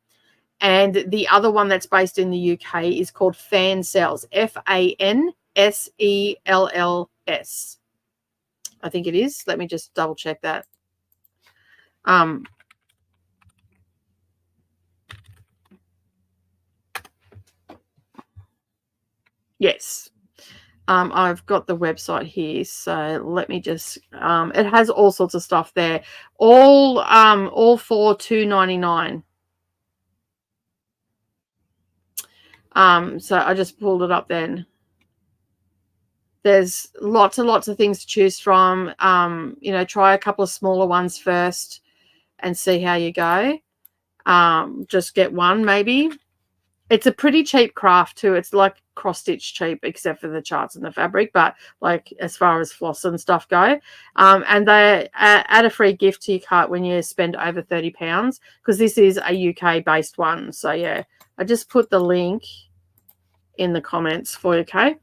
And the other one that's based in the UK is called Fancells, FANSELLS. I think it is. Let me just double check that. Yes. I've got the website here, so let me just it has all sorts of stuff there. All for $2.99. So I just pulled it up then. There's lots and lots of things to choose from. Try a couple of smaller ones first and see how you go. Just get one maybe. It's a pretty cheap craft too. It's like cross-stitch cheap, except for the charts and the fabric, but like as far as floss and stuff go. And they add a free gift to your cart when you spend over £30, because this is a UK-based one. So yeah, I just put the link in the comments for you, okay?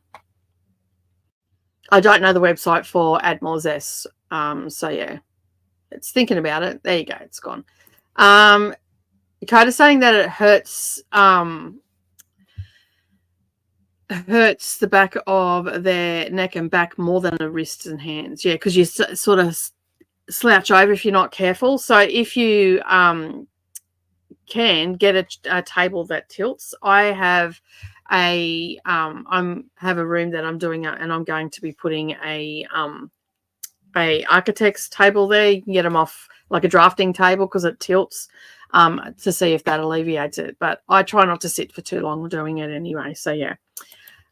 I don't know the website for Add More Zest. So yeah, it's thinking about it. There you go. It's gone. Dakota's saying that it hurts the back of their neck and back more than the wrists and hands. Yeah, because you sort of slouch over if you're not careful. So if you can get a table that tilts, I have a room that I'm doing and I'm going to be putting a architect's table there. You can get them off like a drafting table because it tilts, to see if that alleviates it. But I try not to sit for too long doing it anyway. So yeah.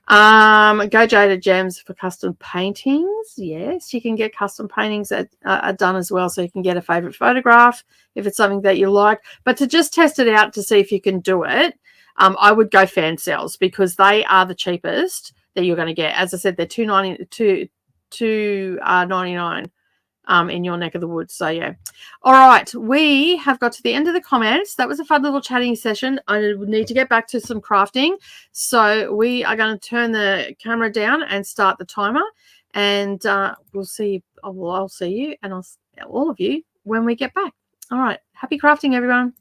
Go Jada Gems for custom paintings. Yes, you can get custom paintings that are done as well, so you can get a favorite photograph if it's something that you like. But to just test it out to see if you can do it, I would go Fancells, because they are the cheapest that you're going to get. As I said, they're $2.99 $2.99 in your neck of the woods. So yeah. All right, we have got to the end of the comments. That was a fun little chatting session. I need to get back to some crafting, so we are going to turn the camera down and start the timer, and we'll see. I'll see you, and all of you when we get back. All right, happy crafting, everyone.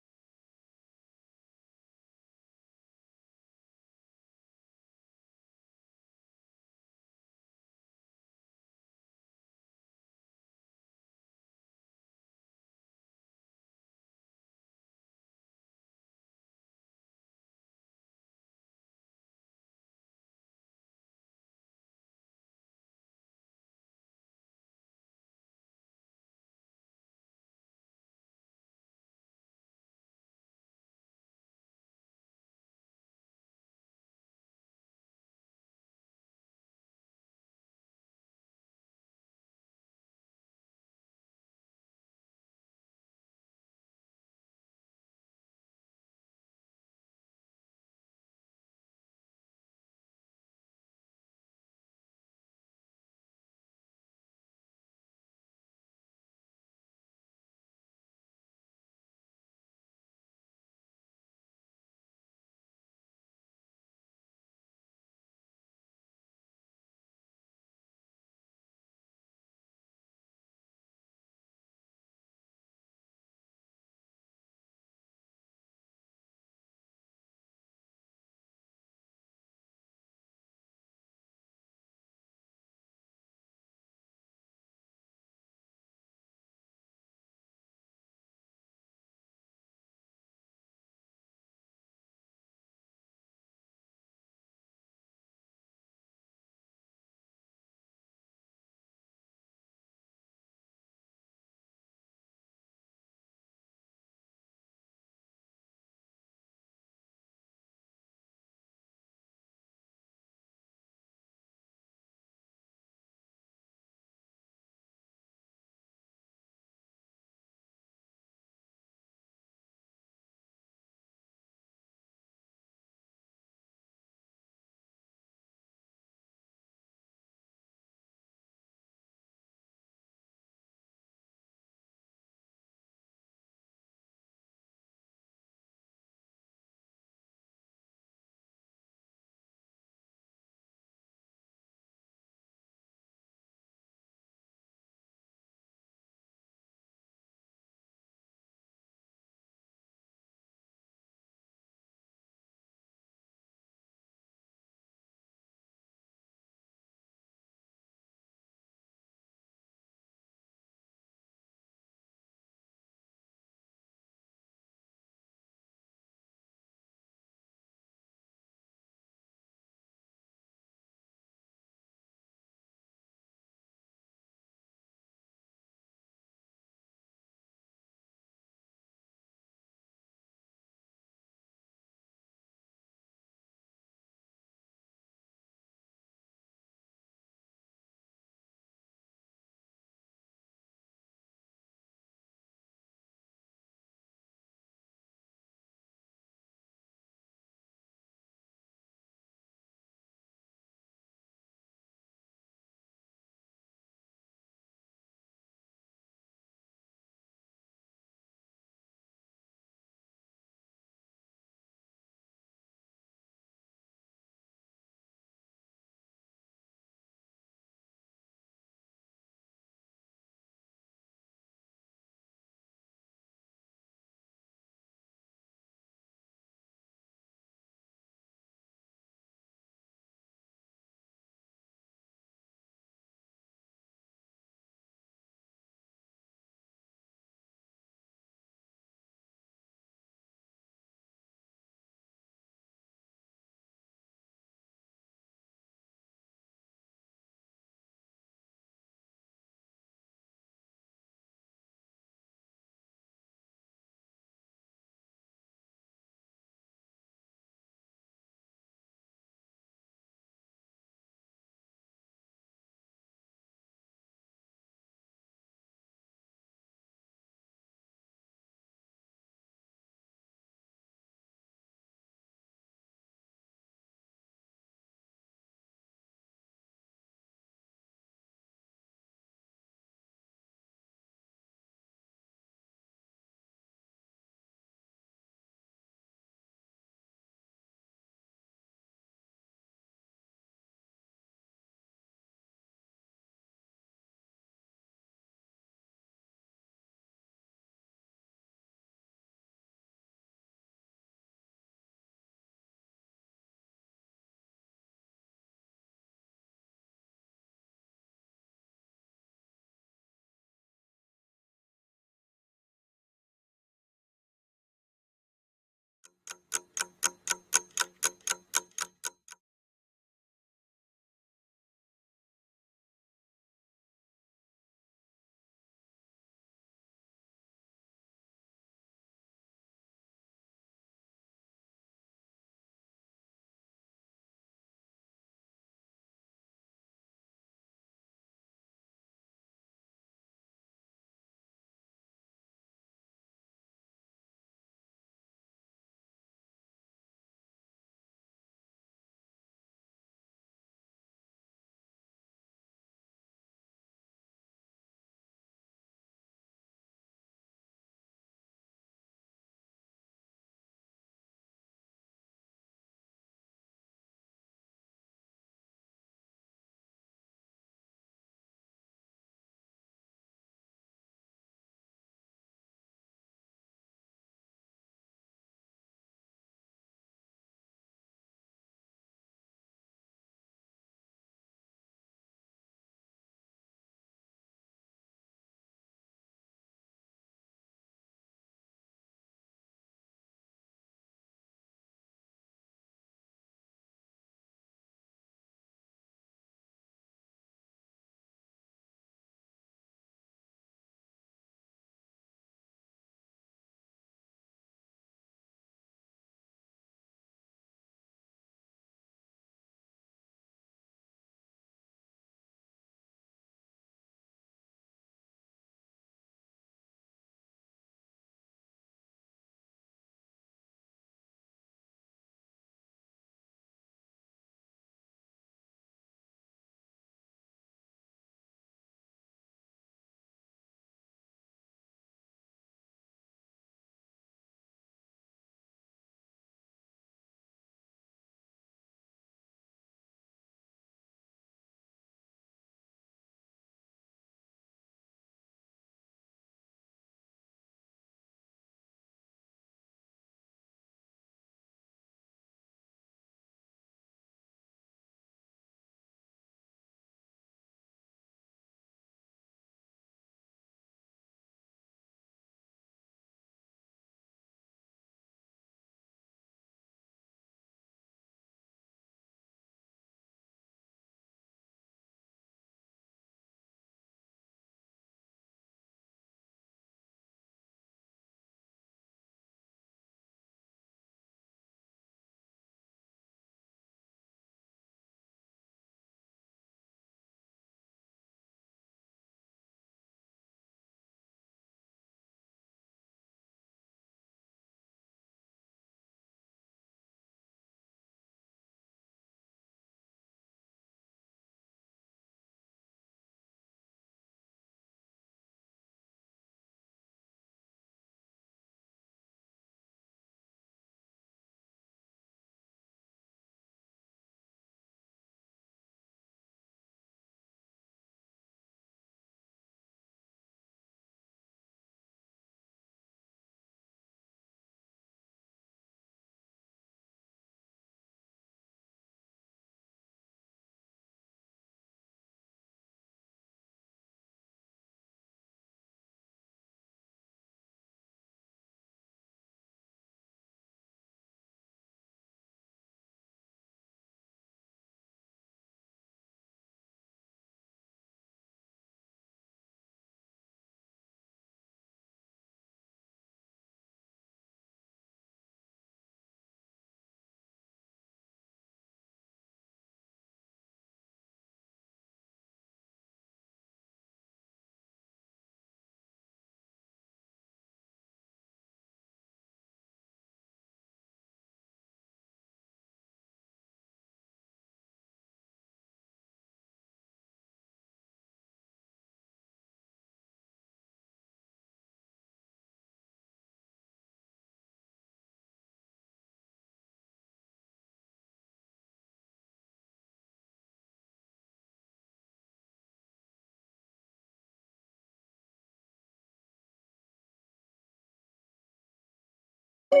Hello.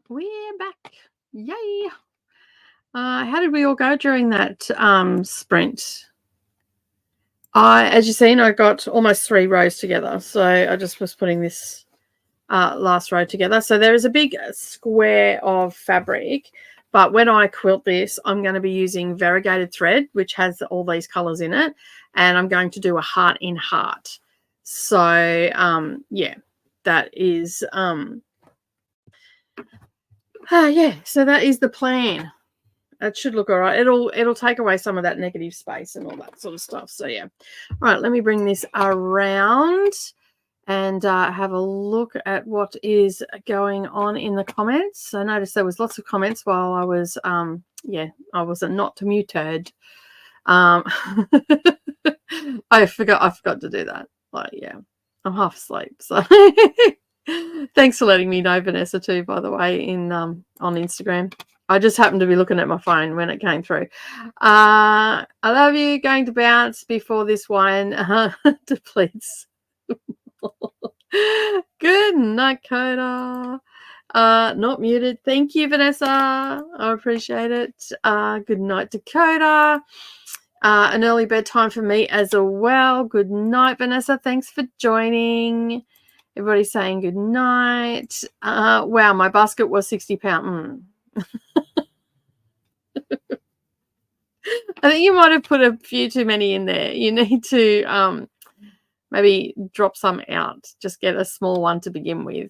We're back. Yay. How did we all go during that sprint? As you've seen, I got almost 3 rows together. So I just was putting this last row together. So there is a big square of fabric, but when I quilt this, I'm going to be using variegated thread, which has all these colors in it, and I'm going to do a heart in heart. So yeah, that is yeah, so that is the plan. It should look all right. It'll take away some of that negative space and all that sort of stuff. So yeah. All right, let me bring this around and have a look at what is going on in the comments. I noticed there was lots of comments while I was yeah, I was not muted. I forgot to do that. Like, yeah, I'm half asleep. So thanks for letting me know, Vanessa, too, by the way, in on Instagram. I just happened to be looking at my phone when it came through. I love you. Going to bounce before this wine depletes. Good night, Coda. Not muted. Thank you, Vanessa. I appreciate it. Good night, Dakota. An early bedtime for me as well. Good night, Vanessa. Thanks for joining. Everybody's saying good night. Wow, my basket was £60. I think you might have put a few too many in there. You need to maybe drop some out. Just get a small one to begin with,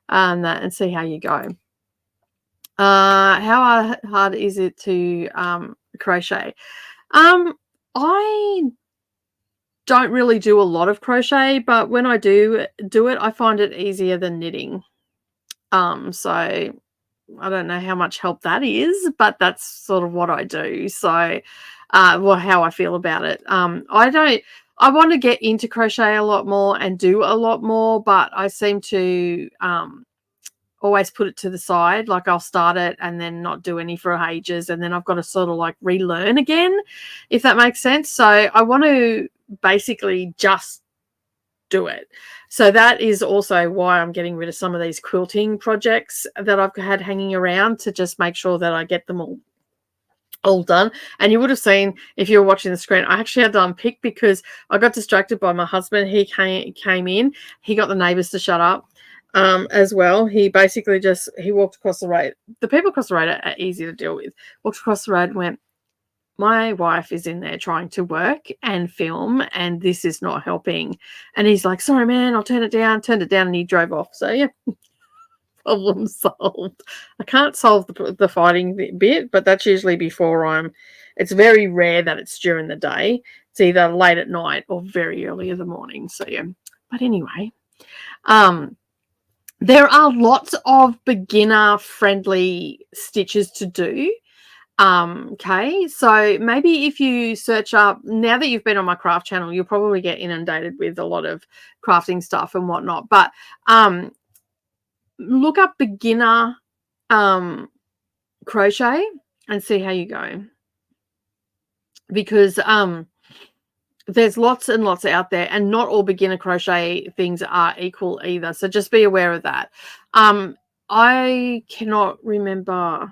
and see how you go. How hard is it to crochet? I don't really do a lot of crochet, but when I do it, I find it easier than knitting. So I don't know how much help that is, but that's sort of what I do. So, well, how I feel about it. I want to get into crochet a lot more and do a lot more, but I seem to always put it to the side. Like I'll start it and then not do any for ages, and then I've got to sort of like relearn again, if that makes sense. So I want to basically just do it. So that is also why I'm getting rid of some of these quilting projects that I've had hanging around, to just make sure that I get them all done. And you would have seen, if you were watching the screen, I actually had to unpick because I got distracted by my husband. He came in, he got the neighbors to shut up as well. He basically he walked across the road. The people across the road are easy to deal with. Walked across the road and went, my wife is in there trying to work and film, and this is not helping. And he's like, sorry, man, I'll turn it down. Turned it down, and he drove off. So, yeah, problem solved. I can't solve the fighting bit, but that's usually before it's very rare that it's during the day. It's either late at night or very early in the morning. So, yeah. But anyway, there are lots of beginner-friendly stitches to do. Okay, so maybe if you search up, now that you've been on my craft channel, you'll probably get inundated with a lot of crafting stuff and whatnot, but look up beginner crochet and see how you go, because there's lots and lots out there, and not all beginner crochet things are equal either, so just be aware of that. I cannot remember,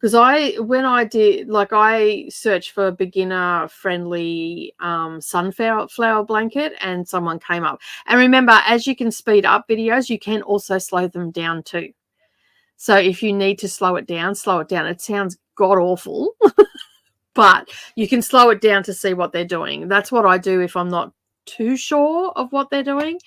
because when I did, like, I searched for beginner friendly sunflower blanket, and someone came up. And remember, as you can speed up videos, you can also slow them down too. So if you need to slow it down, slow it down. It sounds god awful, but you can slow it down to see what they're doing. That's what I do if I'm not too sure of what they're doing.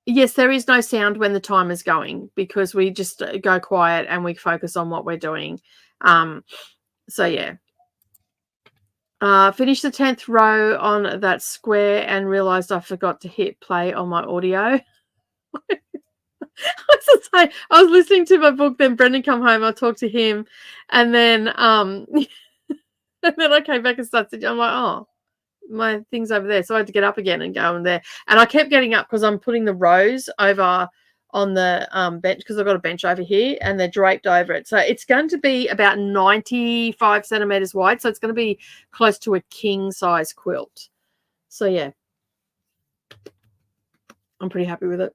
Yes, there is no sound when the time is going, because we just go quiet and we focus on what we're doing. So, yeah. Finish the 10th row on that square and realised I forgot to hit play on my audio. I was listening to my book, then Brendan come home, I talked to him, and then and then I came back and started. I'm like, oh, my things over there. So I had to get up again and go in there. And I kept getting up because I'm putting the rows over on the bench, because I've got a bench over here and they're draped over it. So it's going to be about 95 centimeters wide. So it's going to be close to a king size quilt. So yeah, I'm pretty happy with it.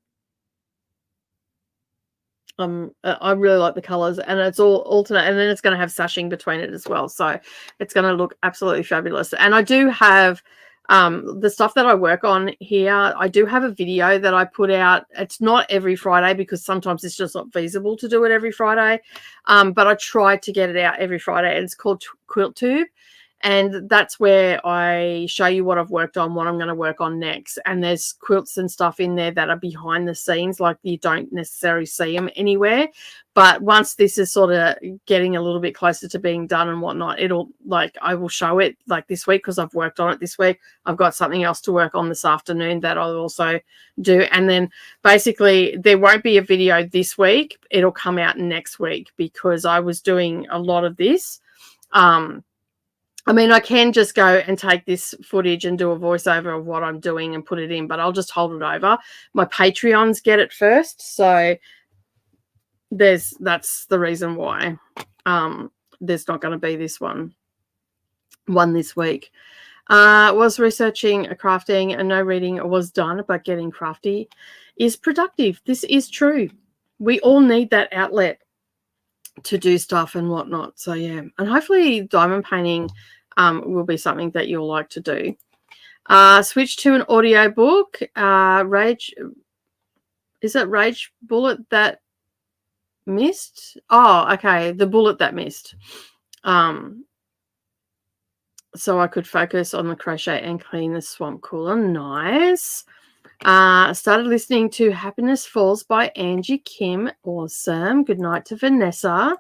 I really like the colors, and it's all alternate, and then it's going to have sashing between it as well. So it's going to look absolutely fabulous. And I do have the stuff that I work on here. I do have a video that I put out. It's not every Friday because sometimes it's just not feasible to do it every Friday. But I try to get it out every Friday, and it's called Quilt Tube. And that's where I show you what I've worked on, what I'm going to work on next. And there's quilts and stuff in there that are behind the scenes, like you don't necessarily see them anywhere. But once this is sort of getting a little bit closer to being done and whatnot, it'll, like, I will show it like this week because I've worked on it this week. I've got something else to work on this afternoon that I'll also do. And then basically there won't be a video this week. It'll come out next week because I was doing a lot of this. I mean, I can just go and take this footage and do a voiceover of what I'm doing and put it in, but I'll just hold it over. My Patreons get it first, so that's the reason why there's not going to be this one this week. Was researching a crafting and no reading was done, but getting crafty is productive. This is true. We all need that outlet to do stuff and whatnot. So yeah, and hopefully diamond painting will be something that you'll like to do. Switch to an audio book. Rage, is it Rage Bullet That Missed? Oh, okay, the bullet that missed. So I could focus on the crochet and clean the swamp cooler. Nice. Started listening to Happiness Falls by Angie Kim. Awesome. Good night to Vanessa.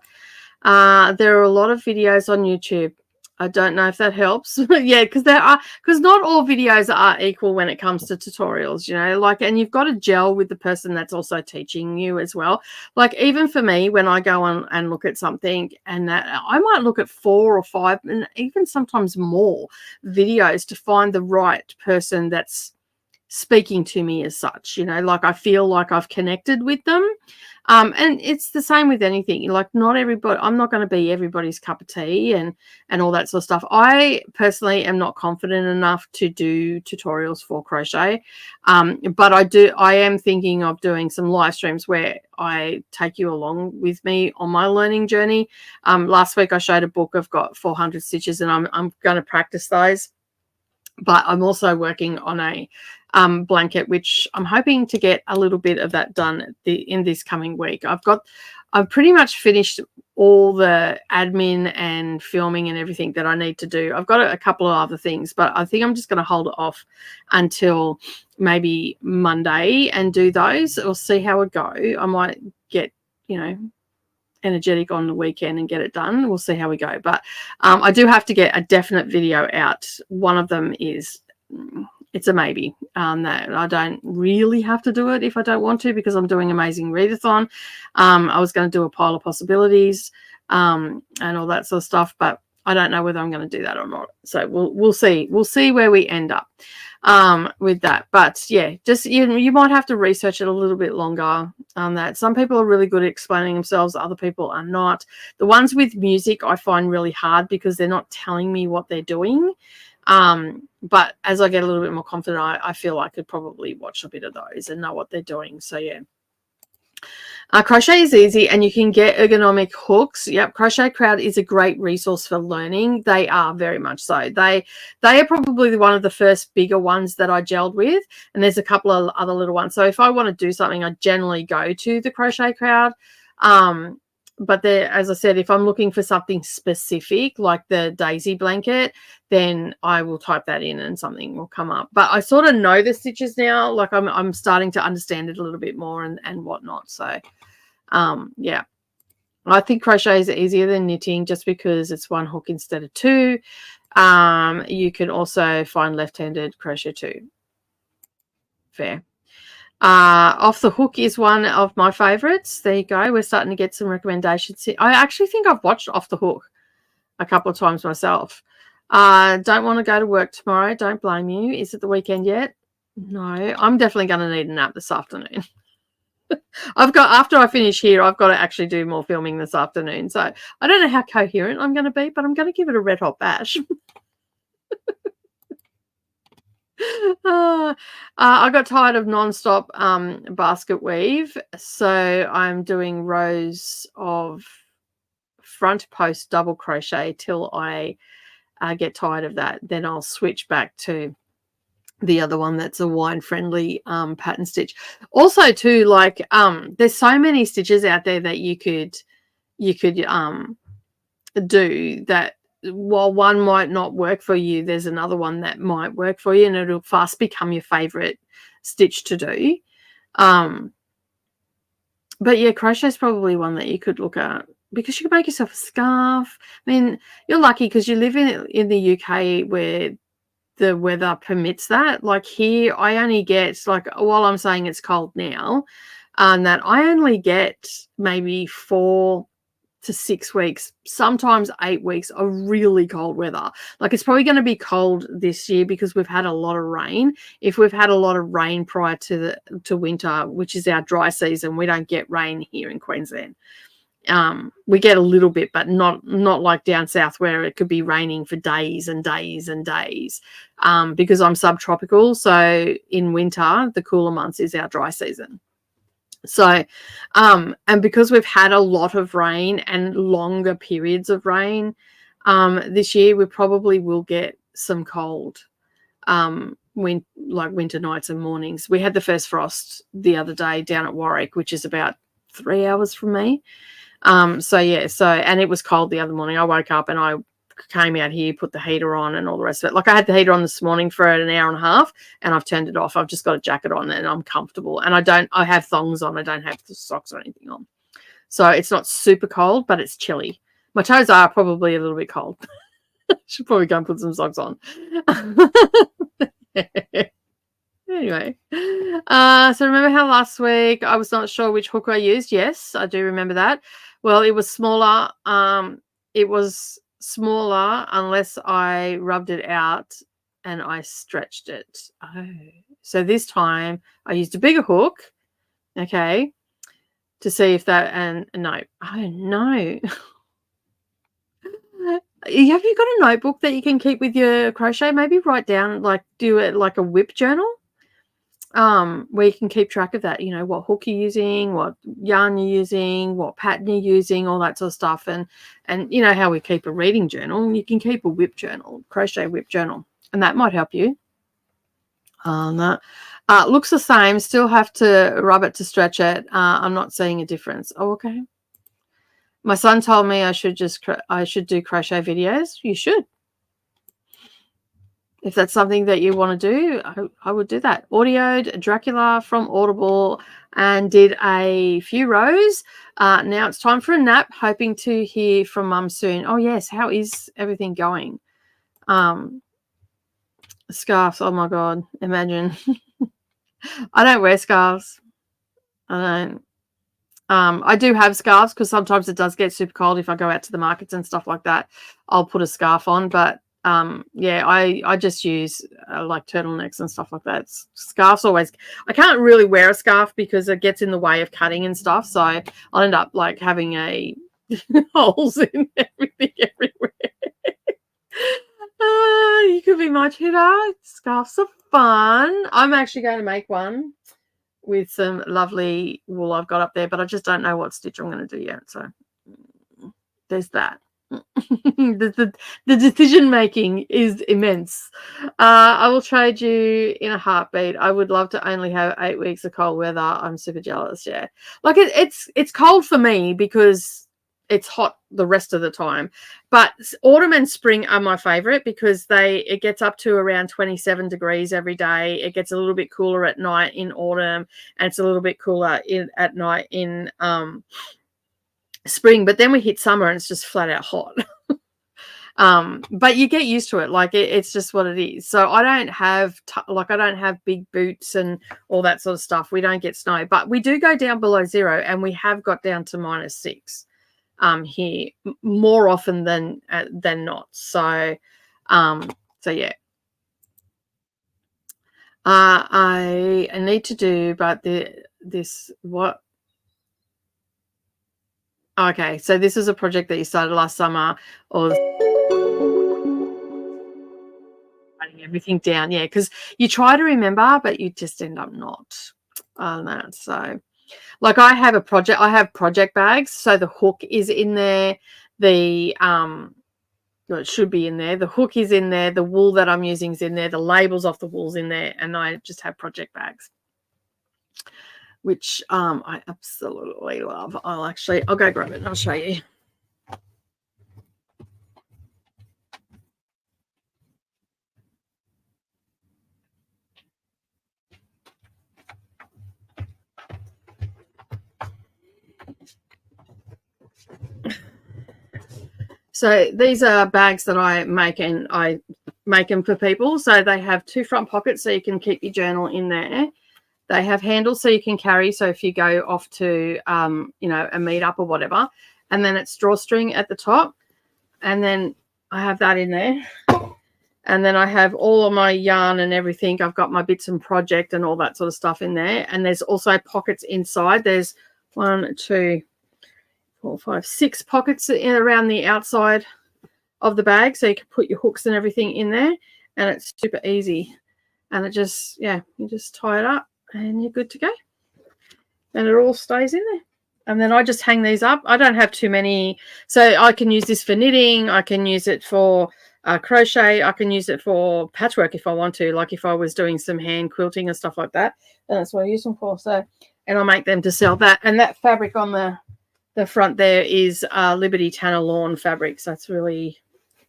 There are a lot of videos on YouTube. I don't know if that helps. Yeah, because not all videos are equal when it comes to tutorials, you know, like, and you've got to gel with the person that's also teaching you as well. Like, even for me, when I go on and look at something, and that I might look at 4 or 5 and even sometimes more videos to find the right person that's speaking to me as such, you know, like I feel like I've connected with them. And it's the same with anything. Like, not everybody, I'm not going to be everybody's cup of tea and all that sort of stuff. I personally am not confident enough to do tutorials for crochet. But I am thinking of doing some live streams where I take you along with me on my learning journey. Last week I showed a book. I've got 400 stitches and I'm going to practice those. But I'm also working on a blanket, which I'm hoping to get a little bit of that done in this coming week. I've pretty much finished all the admin and filming and everything that I need to do. I've got a couple of other things, but I think I'm just going to hold it off until maybe Monday and do those, or see how it go. I might get, you know, energetic on the weekend and get it done. We'll see how we go. But I do have to get a definite video out. One of them is, it's a maybe, that I don't really have to do it if I don't want to, because I'm doing Amazing Readathon. I was going to do a pile of possibilities and all that sort of stuff, but I don't know whether I'm going to do that or not. So we'll see. We'll see where we end up with that. But yeah, just you might have to research it a little bit longer on that. Some people are really good at explaining themselves, other people are not. The ones with music I find really hard because they're not telling me what they're doing. But as I get a little bit more confident, I feel I could probably watch a bit of those and know what they're doing. So yeah. Crochet is easy and you can get ergonomic hooks. Yep, Crochet Crowd is a great resource for learning. They are very much so. They are probably one of the first bigger ones that I gelled with, and there's a couple of other little ones. So if I want to do something, I generally go to the Crochet Crowd. But there, as I said, if I'm looking for something specific like the daisy blanket, then I will type that in and something will come up. But I sort of know the stitches now. Like I'm starting to understand it a little bit more and whatnot. So yeah, I think crochet is easier than knitting just because it's one hook instead of two. You can also find left-handed crochet too. Fair. Off the Hook is one of my favorites. There you go. We're starting to get some recommendations here. I actually think I've watched Off the Hook a couple of times myself. Don't want to go to work tomorrow. Don't blame you. Is it the weekend yet? No, I'm definitely going to need a nap this afternoon. After I finish here, I've got to actually do more filming this afternoon. So I don't know how coherent I'm going to be, but I'm going to give it a red hot bash. I got tired of non-stop basket weave, so I'm doing rows of front post double crochet till I get tired of that. Then I'll switch back to the other one that's a wine friendly pattern stitch. Also too, like there's so many stitches out there that you could do that. While one might not work for you, there's another one that might work for you, and it'll fast become your favorite stitch to do. But yeah, crochet is probably one that you could look at, because you can make yourself a scarf. I mean, you're lucky because you live in the UK where the weather permits that. Like here, I only get, like, while I'm saying it's cold now, that I only get maybe 4 to 6 weeks, sometimes 8 weeks of really cold weather. Like it's probably going to be cold this year because we've had a lot of rain. If we've had a lot of rain prior to winter, which is our dry season, we don't get rain here in Queensland. We get a little bit, but not like down south where it could be raining for days and days and days, because I'm subtropical. So in winter, the cooler months is our dry season. So, and because we've had a lot of rain and longer periods of rain, this year we probably will get some cold, like winter nights and mornings. We had the first frost the other day down at Warwick, which is about 3 hours from me. So yeah, and it was cold the other morning. I woke up and I came out here, put the heater on and all the rest of it. Like I had the heater on this morning for an hour and a half and I've turned it off. I've just got a jacket on and I'm comfortable, and I have thongs on. I don't have the socks or anything on. So it's not super cold, but it's chilly. My toes are probably a little bit cold. Should probably go and put some socks on. Anyway, so remember how last week I was not sure which hook I used? Yes, I do remember that. Well, it was smaller. It was smaller unless I rubbed it out and I stretched it. Oh, so this time I used a bigger hook, okay, to see if that, and no, oh no. Have you got a notebook that you can keep with your crochet? Maybe write down, like do it like a whip journal, where you can keep track of that, you know, what hook you're using, what yarn you're using, what pattern you're using, all that sort of stuff. And you know how we keep a reading journal, you can keep a whip journal, crochet whip journal, and that might help you. Looks the same, still have to rub it to stretch it. I'm not seeing a difference. Oh, okay. My son told me I should do crochet videos. You should. If that's something that you want to do, I would do that. Audioed Dracula from Audible and did a few rows. Now it's time for a nap, hoping to hear from Mum soon. Oh, yes. How is everything going? Scarves. Oh, my God. Imagine. I don't wear scarves. I don't. I do have scarves because sometimes it does get super cold if I go out to the markets and stuff like that. I'll put a scarf on, but yeah, I just use like turtlenecks and stuff like that. Scarves always, I can't really wear a scarf because it gets in the way of cutting and stuff, so I'll end up like having holes in everything everywhere. You could be my tutor. Scarves are fun. I'm actually going to make one with some lovely wool I've got up there, but I just don't know what stitch I'm going to do yet, so there's that. The decision making is immense. I will trade you in a heartbeat. I would love to only have 8 weeks of cold weather. I'm super jealous. Yeah, like it's cold for me because it's hot the rest of the time, but autumn and spring are my favorite because it gets up to around 27 degrees every day. It gets a little bit cooler at night in autumn, and it's a little bit cooler at night in spring, but then we hit summer and it's just flat out hot. But you get used to it. Like it's just what it is. So I don't have I don't have big boots and all that sort of stuff. We don't get snow, but we do go down below zero, and we have got down to -6 here more often than not. So So yeah. I need to do, but this what? Okay, so this is a project that you started last summer, or writing everything down. Yeah, because you try to remember, but you just end up not on that. So, like, I have project bags, so the hook is in there. The well, it should be in there. The hook is in there. The wool that I'm using is in there. The labels off the wool's in there, and I just have project bags, which I absolutely love. I'll go grab it and I'll show you. So these are bags that I make, and I make them for people. So they have 2 front pockets so you can keep your journal in there. They have handles so you can carry. So if you go off to, a meetup or whatever, and then it's drawstring at the top. And then I have that in there. And then I have all of my yarn and everything. I've got my bits and project and all that sort of stuff in there. And there's also pockets inside. There's 1, 2, 4, 5, 6 pockets around the outside of the bag, so you can put your hooks and everything in there, and it's super easy. And it just, you just tie it up and you're good to go, and it all stays in there. And then I just hang these up. I don't have too many, so I can use this for knitting, I can use it for crochet, I can use it for patchwork if I want to, like if I was doing some hand quilting and stuff like that, and that's what I use them for. So, and I make them to sell that. And that fabric on the front there is Liberty Tanner Lawn fabric, so it's really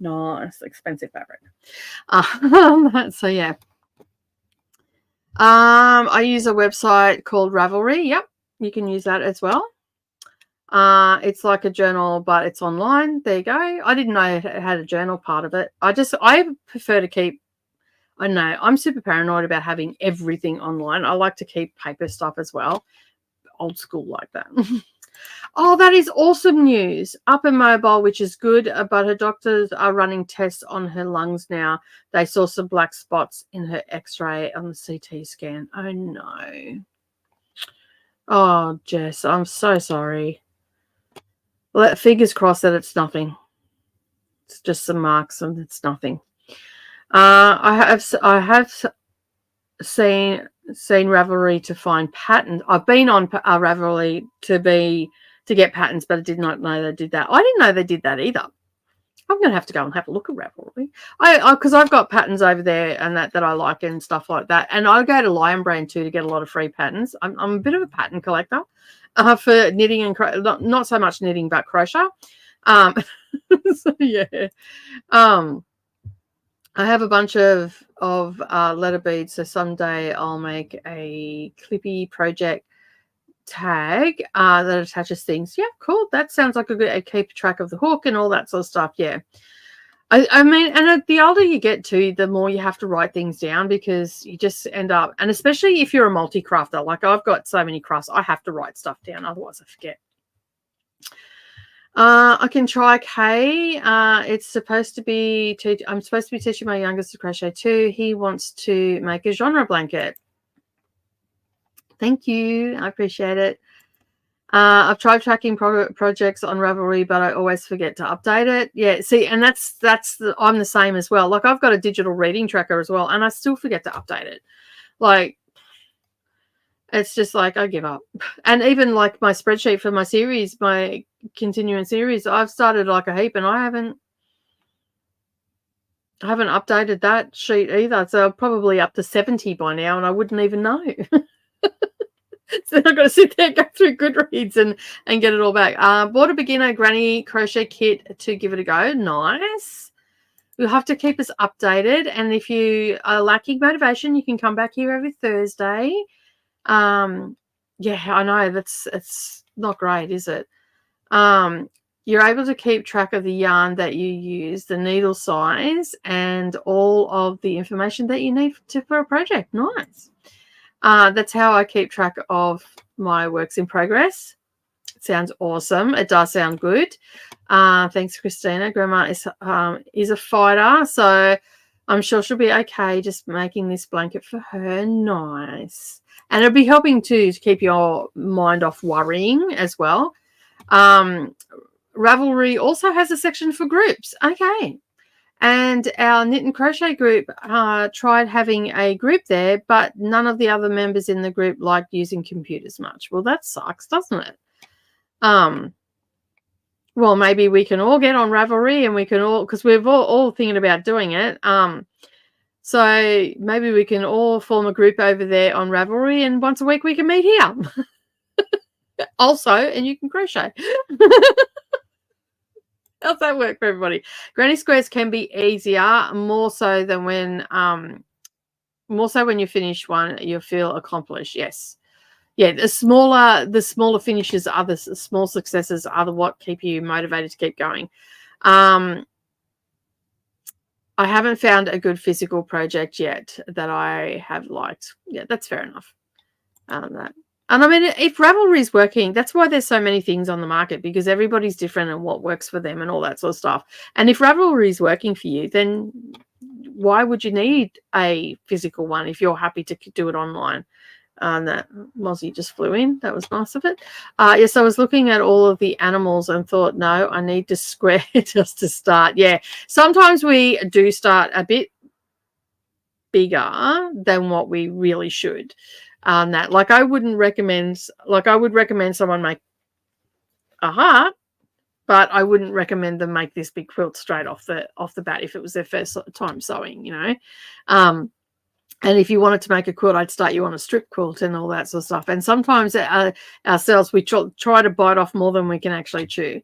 nice, expensive fabric. So yeah, I use a website called Ravelry. Yep, you can use that as well. It's like a journal, but it's online. There you go. I didn't know it had a journal part of it. I prefer to keep. I know I'm super paranoid about having everything online. I like to keep paper stuff as well, old school like that. Oh, that is awesome news. Up and mobile, which is good, but her doctors are running tests on her lungs now. They saw some black spots in her x-ray on the CT scan. Oh, no. Oh, Jess, I'm so sorry. Fingers crossed that it's nothing. It's just some marks and it's nothing. I have seen Ravelry to find patterns. I've been on Ravelry to get patterns, but I did not know they did that. I didn't know they did that either. I'm going to have to go and have a look at Ravelry. Because I've got patterns over there and that I like and stuff like that. And I go to Lion Brand too to get a lot of free patterns. I'm a bit of a pattern collector for knitting and not so much knitting, but crochet. So yeah. I have a bunch of letter beads, so someday I'll make a Clippy project tag that attaches things. Yeah, cool. That sounds like a keep track of the hook and all that sort of stuff. Yeah. I mean, and the older you get too, the more you have to write things down, because you just end up, and especially if you're a multi-crafter, like I've got so many crafts, I have to write stuff down, otherwise I forget. I can try Kay. It's supposed to be I'm supposed to be teaching my youngest to crochet too. He wants to make a genre blanket. Thank you. I appreciate it. I've tried tracking projects on Ravelry, but I always forget to update it. Yeah, see, and I'm the same as well. Like I've got a digital reading tracker as well, and I still forget to update it. Like, it's just like I give up. And even like my spreadsheet for my series, my continuing series, I've started like a heap, and I haven't updated that sheet either. So I'm probably up to 70 by now, and I wouldn't even know. So I've got to sit there, go through Goodreads and get it all back. Bought a beginner granny crochet kit to give it a go. Nice. We'll have to keep us updated. And if you are lacking motivation, you can come back here every Thursday. Yeah, I know it's not great, is it? You're able to keep track of the yarn that you use, the needle size, and all of the information that you need for a project. Nice. That's how I keep track of my works in progress. Sounds awesome. It does sound good. Thanks, Christina. Grandma is a fighter, so I'm sure she'll be okay just making this blanket for her. Nice. And it'll be helping to keep your mind off worrying as well. Ravelry also has a section for groups. Okay. And our knit and crochet group tried having a group there, but none of the other members in the group liked using computers much. Well, that sucks, doesn't it? Well, maybe we can all get on Ravelry and we can all, because we're all thinking about doing it. So maybe we can all form a group over there on Ravelry, and once a week we can meet here. Also, and you can crochet. How's that work for everybody? Granny squares can be easier, more so when you finish one, you feel accomplished. Yes. Yeah, the smaller finishes are the small successes are what keep you motivated to keep going. I haven't found a good physical project yet that I have liked. Yeah, that's fair enough. And I mean, if Ravelry is working, that's why there's so many things on the market, because everybody's different and what works for them and all that sort of stuff. And if Ravelry is working for you, then why would you need a physical one if you're happy to do it online? That Mozzie just flew in. That was nice of it. Yes, I was looking at all of the animals and thought, no, I need to square just to start. Yeah, sometimes we do start a bit bigger than what we really should. That, like, I would recommend someone make a heart, but I wouldn't recommend them make this big quilt straight off the bat if it was their first time sewing, you know. And if you wanted to make a quilt, I'd start you on a strip quilt and all that sort of stuff. And sometimes ourselves, we try to bite off more than we can actually chew.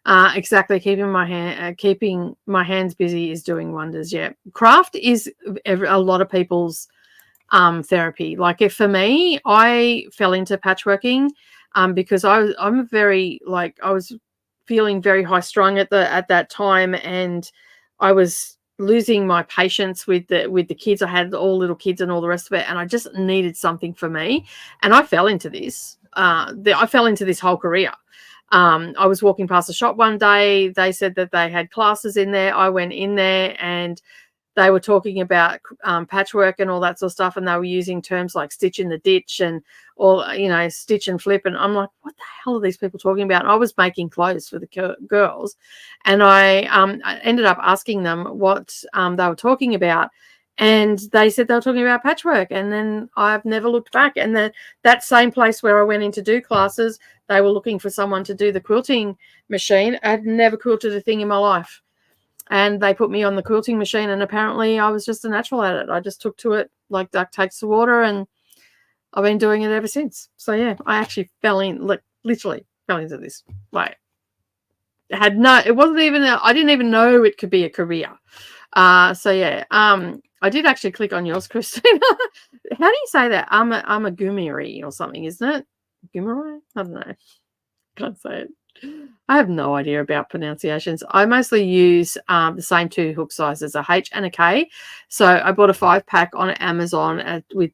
Exactly. Keeping my hands busy is doing wonders. Yeah. Craft is a lot of people's therapy. Like, if for me, I fell into patchworking because I was feeling very high strung at that time, and I was losing my patience with the kids. I had all little kids and all the rest of it, and I just needed something for me. And I fell into this. I fell into this whole career. I was walking past the shop one day. They said that they had classes in there. I went in there and they were talking about patchwork and all that sort of stuff, and they were using terms like stitch in the ditch and all, you know, stitch and flip. And I'm like, what the hell are these people talking about? And I was making clothes for the girls, and I ended up asking them what they were talking about, and they said they were talking about patchwork. And then I've never looked back. And that same place where I went in to do classes, they were looking for someone to do the quilting machine. I'd never quilted a thing in my life. And they put me on the quilting machine, and apparently I was just a natural at it. I just took to it like duck takes to water, and I've been doing it ever since. So yeah, I actually literally fell into this. Like, it wasn't even, I didn't even know it could be a career. So yeah, I did actually click on yours, Christina. How do you say that? I'm a gumiri or something, isn't it? Gumiri? I don't know. Can't say it. I have no idea about pronunciations. I mostly use the same two hook sizes, a H and a K. So I bought a 5-pack on Amazon with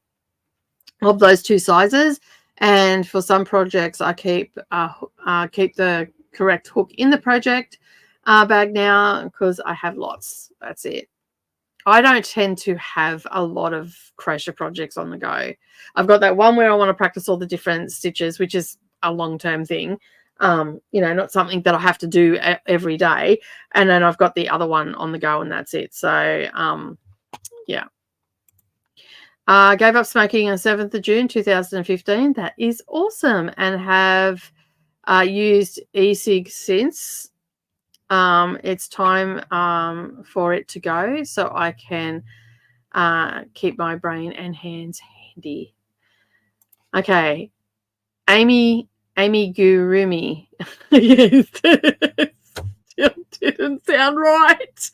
of those two sizes. And for some projects, I keep the correct hook in the project bag now, because I have lots. That's it. I don't tend to have a lot of crochet projects on the go. I've got that one where I want to practice all the different stitches, which is a long-term thing. Not something that I have to do every day. And then I've got the other one on the go, and that's it. So, yeah. Gave up smoking on 7th of June, 2015. That is awesome. And have used e-cig since. It's time for it to go, so I can keep my brain and hands handy. Okay. Amy Gurumi. Yes. Didn't sound right.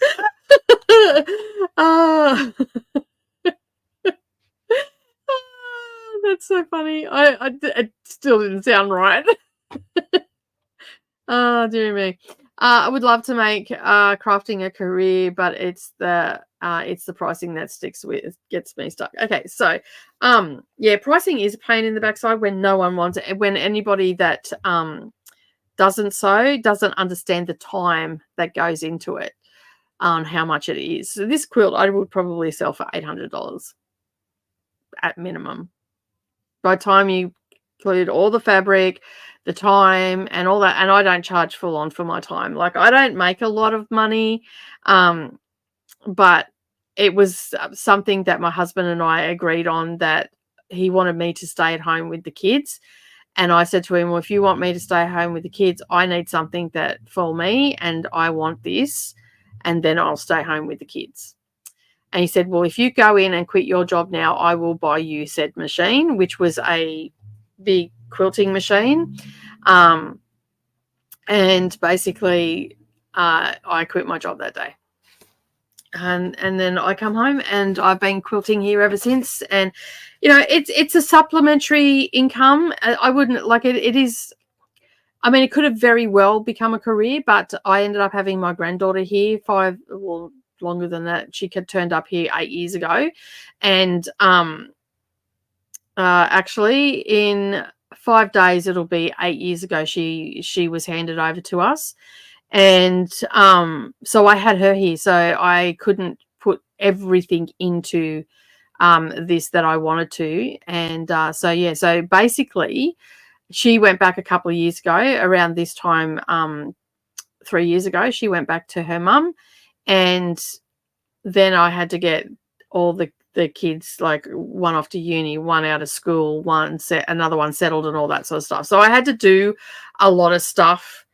That's so funny. It still didn't sound right. Oh, dear me. I would love to make crafting a career, but it's the pricing that gets me stuck. Okay, so yeah, pricing is a pain in the backside when no one wants it. When anybody that doesn't sew doesn't understand the time that goes into it, on how much it is. So this quilt I would probably sell for $800 at minimum. By the time you include all the fabric, the time, and all that, and I don't charge full on for my time. Like, I don't make a lot of money, but it was something that my husband and I agreed on, that he wanted me to stay at home with the kids. And I said to him, well, if you want me to stay home with the kids, I need something that for me, and I want this, and then I'll stay home with the kids. And he said, well, if you go in and quit your job now, I will buy you said machine, which was a big quilting machine. And basically, I quit my job that day. And then I come home, and I've been quilting here ever since. And, it's a supplementary income. I wouldn't like it. It is, I mean, it could have very well become a career, but I ended up having my granddaughter here longer than that. She turned up here 8 years ago. And actually in 5 days, it'll be 8 years ago she was handed over to us. And so I had her here, so I couldn't put everything into this that I wanted to. And so basically she went back a couple of years ago, around this time, 3 years ago, she went back to her mum. And then I had to get all the kids, like one off to uni, one out of school, another one settled, and all that sort of stuff. So I had to do a lot of stuff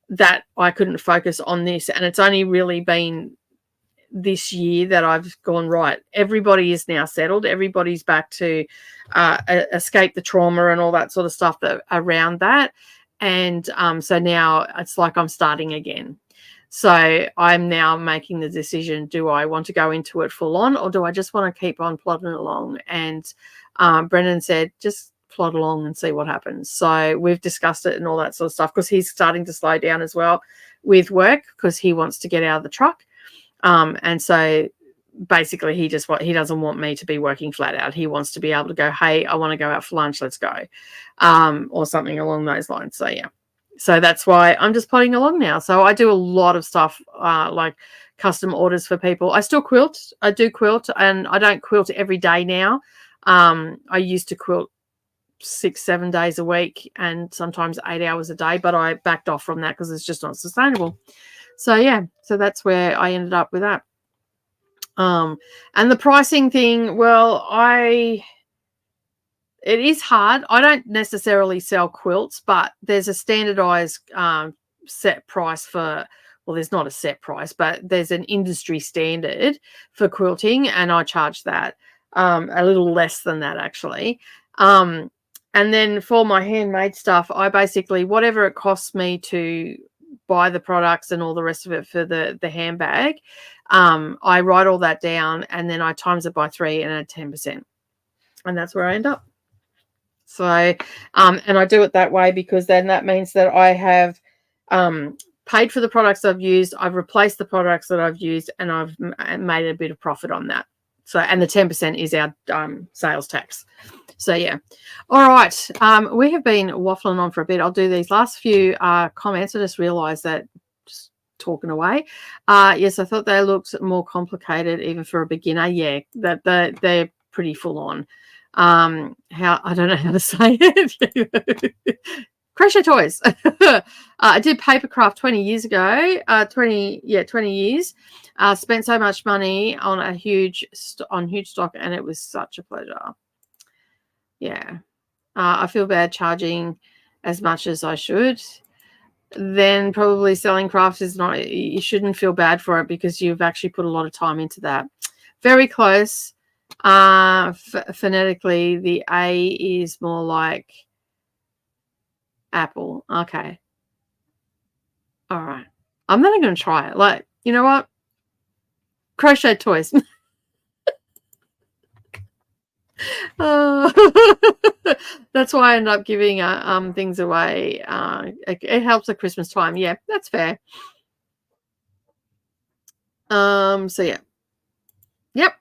that I couldn't focus on this. And it's only really been this year that I've gone, right, everybody is now settled. Everybody's back to escape the trauma and all that sort of stuff around that. And so now it's like I'm starting again. So I'm now making the decision, do I want to go into it full on, or do I just want to keep on plodding along? And Brendan said, just plod along and see what happens. So we've discussed it and all that sort of stuff, because he's starting to slow down as well with work, because he wants to get out of the truck. And so basically he doesn't want me to be working flat out. He wants to be able to go, hey, I want to go out for lunch, let's go, or something along those lines. So yeah. So that's why I'm just plodding along now. So I do a lot of stuff, like custom orders for people. I still quilt. I do quilt, and I don't quilt every day now. I used to quilt 6-7 days a week, and sometimes 8 hours a day, but I backed off from that because it's just not sustainable. So yeah, so that's where I ended up with that. And the pricing thing, well, it is hard. I don't necessarily sell quilts, but there's a standardized set price for, well, there's not a set price, but there's an industry standard for quilting, and I charge that a little less than that, actually. And then for my handmade stuff, I basically, whatever it costs me to buy the products and all the rest of it for the handbag, I write all that down, and then I times it by 3 and add 10%. And that's where I end up. So, and I do it that way because then that means that I have paid for the products I've used, I've replaced the products that I've used, and I've made a bit of profit on that. So, and the 10% is our sales tax. So, yeah. All right. We have been waffling on for a bit. I'll do these last few comments. I just realised that, just talking away. Yes, I thought they looked more complicated even for a beginner. Yeah, that they're pretty full on. I don't know how to say it. Crochet toys. I did papercraft 20 years ago. 20 years. Spent so much money on huge stock, and it was such a pleasure. Yeah. I feel bad charging as much as I should. Then probably selling crafts is not, you shouldn't feel bad for it because you've actually put a lot of time into that. Very close. Phonetically, the A is more like apple. Okay. All right. I'm not going to try it. Like, you know what? Crochet toys. That's why I end up giving things away. It helps at Christmas time. Yeah, that's fair. So yeah. Yep.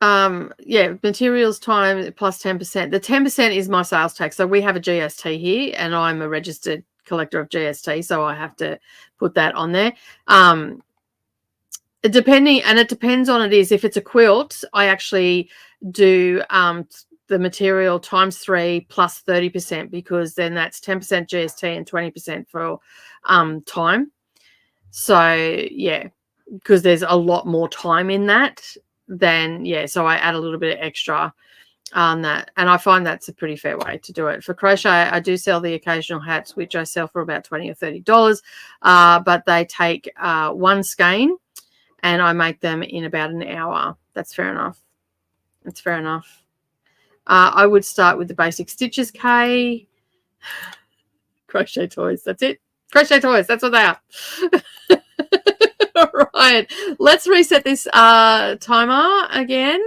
Yeah, materials time plus 10%. The 10% is my sales tax. So we have a GST here, and I'm a registered collector of GST, so I have to put that on there. It depends on it is. If it's a quilt, I actually do the material times 3 plus 30%, because then that's 10% GST and 20% for time. So yeah, because there's a lot more time in that, then yeah, so I add a little bit of extra on that, and I find that's a pretty fair way to do it. For crochet, I do sell the occasional hats, which I sell for about $20 or $30, but they take one skein, and I make them in about an hour. That's fair enough. That's fair enough. I would start with the basic stitches, Kay. Crochet toys, that's it. Crochet toys, that's what they are. All right, let's reset this timer again.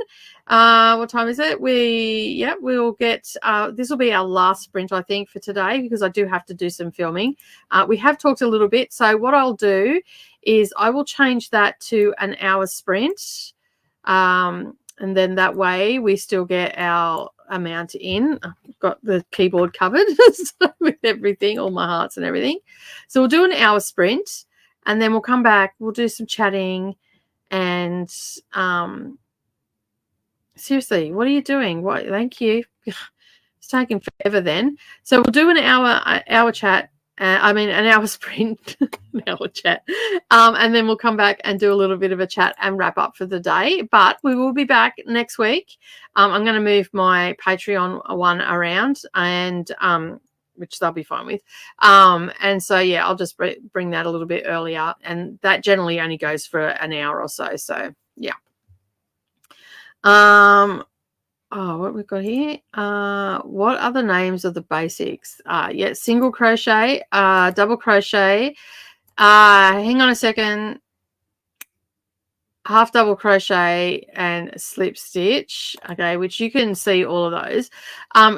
What time is it? We'll get this will be our last sprint, I think, for today, because I do have to do some filming. We have talked a little bit, so what I'll do is I will change that to an hour sprint, and then that way we still get our amount in. I've got the keyboard covered with everything, all my hearts and everything. So we'll do an hour sprint, and then we'll come back, we'll do some chatting, and seriously, what are you doing? What? Thank you. It's taking forever then. So we'll do an hour chat. An hour sprint, an hour chat, and then we'll come back and do a little bit of a chat and wrap up for the day. But we will be back next week. I'm going to move my Patreon one around, and which they'll be fine with. And so yeah, I'll just bring that a little bit earlier, and that generally only goes for an hour or so. So yeah. What we've got here? What are the names of the basics? Yeah, single crochet, double crochet. Hang on a second. Half double crochet and slip stitch. Okay, which you can see all of those.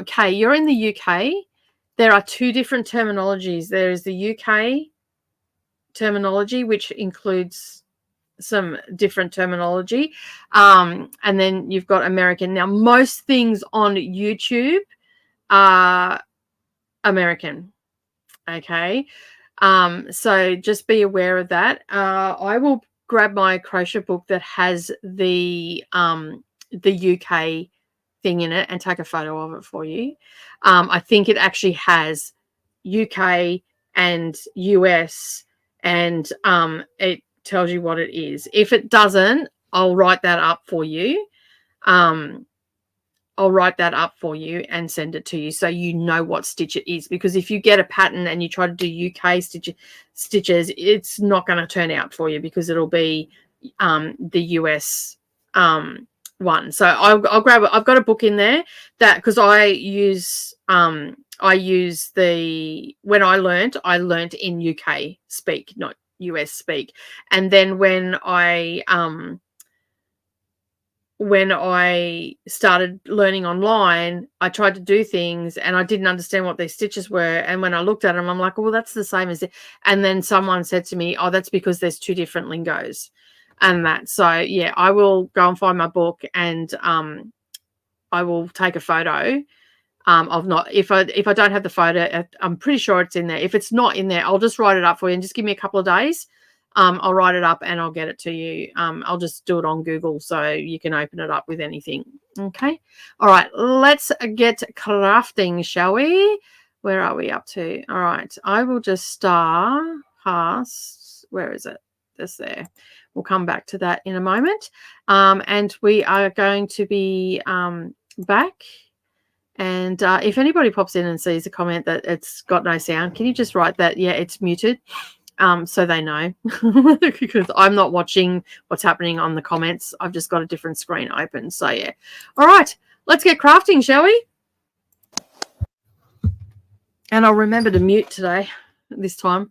Kay, you're in the UK. There are two different terminologies. There is the UK terminology, which includes some different terminology, and then you've got American. Now, most things on YouTube are American. Okay, so just be aware of that. I will grab my crochet book that has the UK thing in it and take a photo of it for you. I think it actually has UK and US, and it tells you what it is. If it doesn't, I'll write that up for you. I'll write that up for you and send it to you, so you know what stitch it is. Because if you get a pattern and you try to do UK stitches, it's not going to turn out for you, because it'll be the US one. So I'll grab it. I've got a book in there that, because I use the, when I learnt in UK speak, not US speak. And then when I started learning online, I tried to do things and I didn't understand what these stitches were. And when I looked at them, I'm like, well, that's the same as it. And then someone said to me, oh, that's because there's two different lingos and that. So yeah, I will go and find my book, and I will take a photo of not, if I don't have the photo, I'm pretty sure it's in there. If it's not in there, I'll just write it up for you and just give me a couple of days. I'll write it up and I'll get it to you. I'll just do it on Google, so you can open it up with anything. Okay. All right. Let's get crafting, shall we? Where are we up to? All right. I will just start past. Where is it? This there. We'll come back to that in a moment. And we are going to be back. And if anybody pops in and sees a comment that it's got no sound, can you just write that, yeah, it's muted? So they know, because I'm not watching what's happening on the comments. I've just got a different screen open. So yeah. All right, let's get crafting, shall we? And I'll remember to mute today, this time.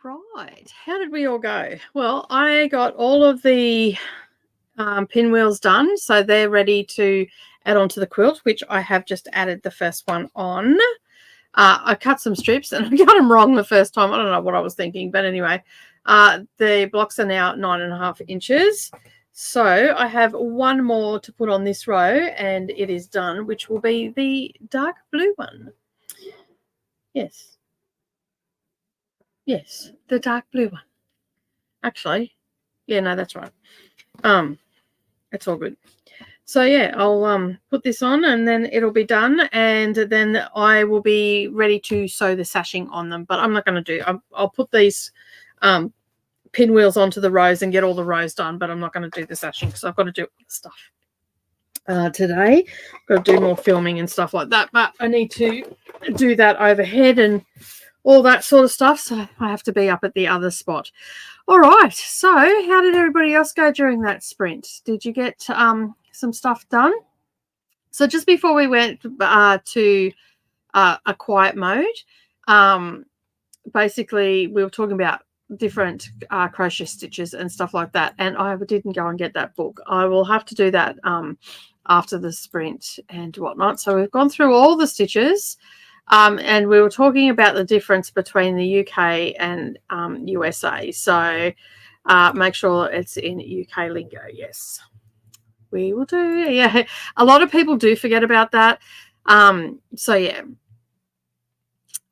All right. How did we all go? Well, I got all of the pinwheels done, so they're ready to add onto the quilt, which I have just added the first one on. I cut some strips and I got them wrong the first time. I don't know what I was thinking, but anyway, the blocks are now 9.5 inches. So I have one more to put on this row and it is done, which will be the dark blue one. Yes. Yes, the dark blue one. Actually, yeah, no, that's right. It's all good. So yeah, I'll put this on and then it'll be done, and then I will be ready to sew the sashing on them. But I'm not going to do. I'll put these pinwheels onto the rows and get all the rows done, but I'm not going to do the sashing because I've got to do stuff today. I've got to do more filming and stuff like that. But I need to do that overhead and all that sort of stuff. So I have to be up at the other spot. All right. So how did everybody else go during that sprint? Did you get some stuff done? So just before we went to a quiet mode, basically we were talking about different crochet stitches and stuff like that, and I didn't go and get that book. I will have to do that after the sprint and whatnot. So we've gone through all the stitches, and we were talking about the difference between the UK and USA. So make sure it's in UK lingo. Yes, we will do. Yeah, a lot of people do forget about that. So yeah.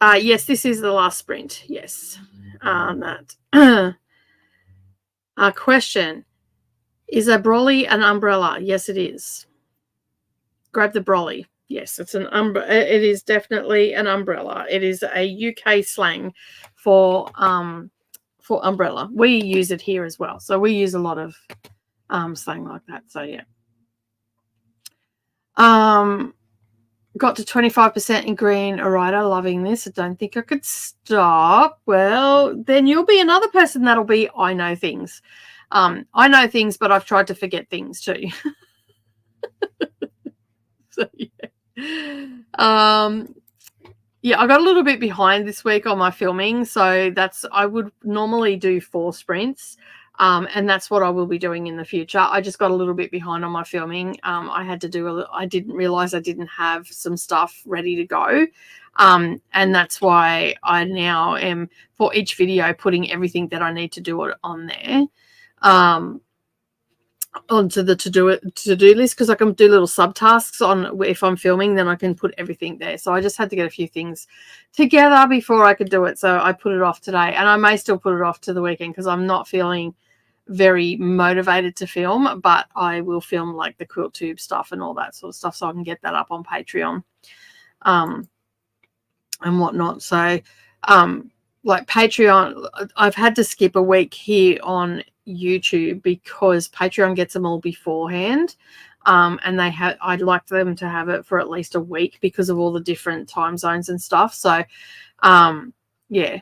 Yes, this is the last sprint. Yes. That. Question. Is a brolly an umbrella? Yes, it is. Grab the brolly. Yes, it's an umbrella. It is definitely an umbrella. It is a UK slang for umbrella. We use it here as well. So we use a lot of slang like that. So yeah. Got to 25% in green. All right, loving this. I don't think I could stop. Well, then you'll be another person that'll be, I know things. I know things, but I've tried to forget things too. So, yeah. Yeah, I got a little bit behind this week on my filming. So I would normally do 4 sprints. And that's what I will be doing in the future. I just got a little bit behind on my filming. I didn't realize I didn't have some stuff ready to go. And that's why I now am, for each video, putting everything that I need to do on there. Onto the to-do list, because I can do little subtasks on if I'm filming, then I can put everything there. So I just had to get a few things together before I could do it. So I put it off today, and I may still put it off to the weekend because I'm not feeling very motivated to film, but I will film like the quilt tube stuff and all that sort of stuff so I can get that up on Patreon and whatnot. So like Patreon, I've had to skip a week here on YouTube because Patreon gets them all beforehand, and I'd like them to have it for at least a week because of all the different time zones and stuff. So yeah,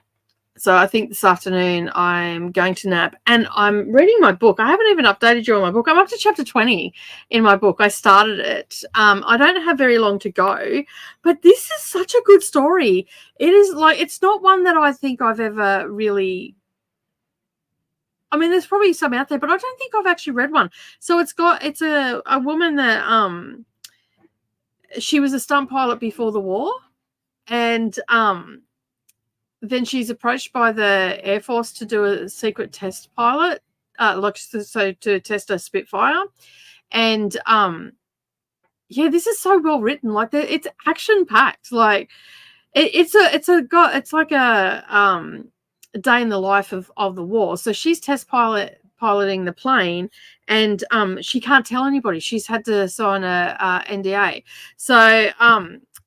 so I think this afternoon I'm going to nap and I'm reading my book. I haven't even updated you on my book. I'm up to chapter 20 in my book. I started it. I don't have very long to go, but this is such a good story. It is like, it's not one that I think I've ever really, I mean, there's probably some out there, but I don't think I've actually read one. So it's a woman that, she was a stunt pilot before the war, and then she's approached by the Air Force to do a secret test pilot, to test a Spitfire. And yeah, this is so well written. Like it's action packed. Like it's like a day in the life of the war. So she's piloting the plane, and she can't tell anybody. She's had to sign a NDA. So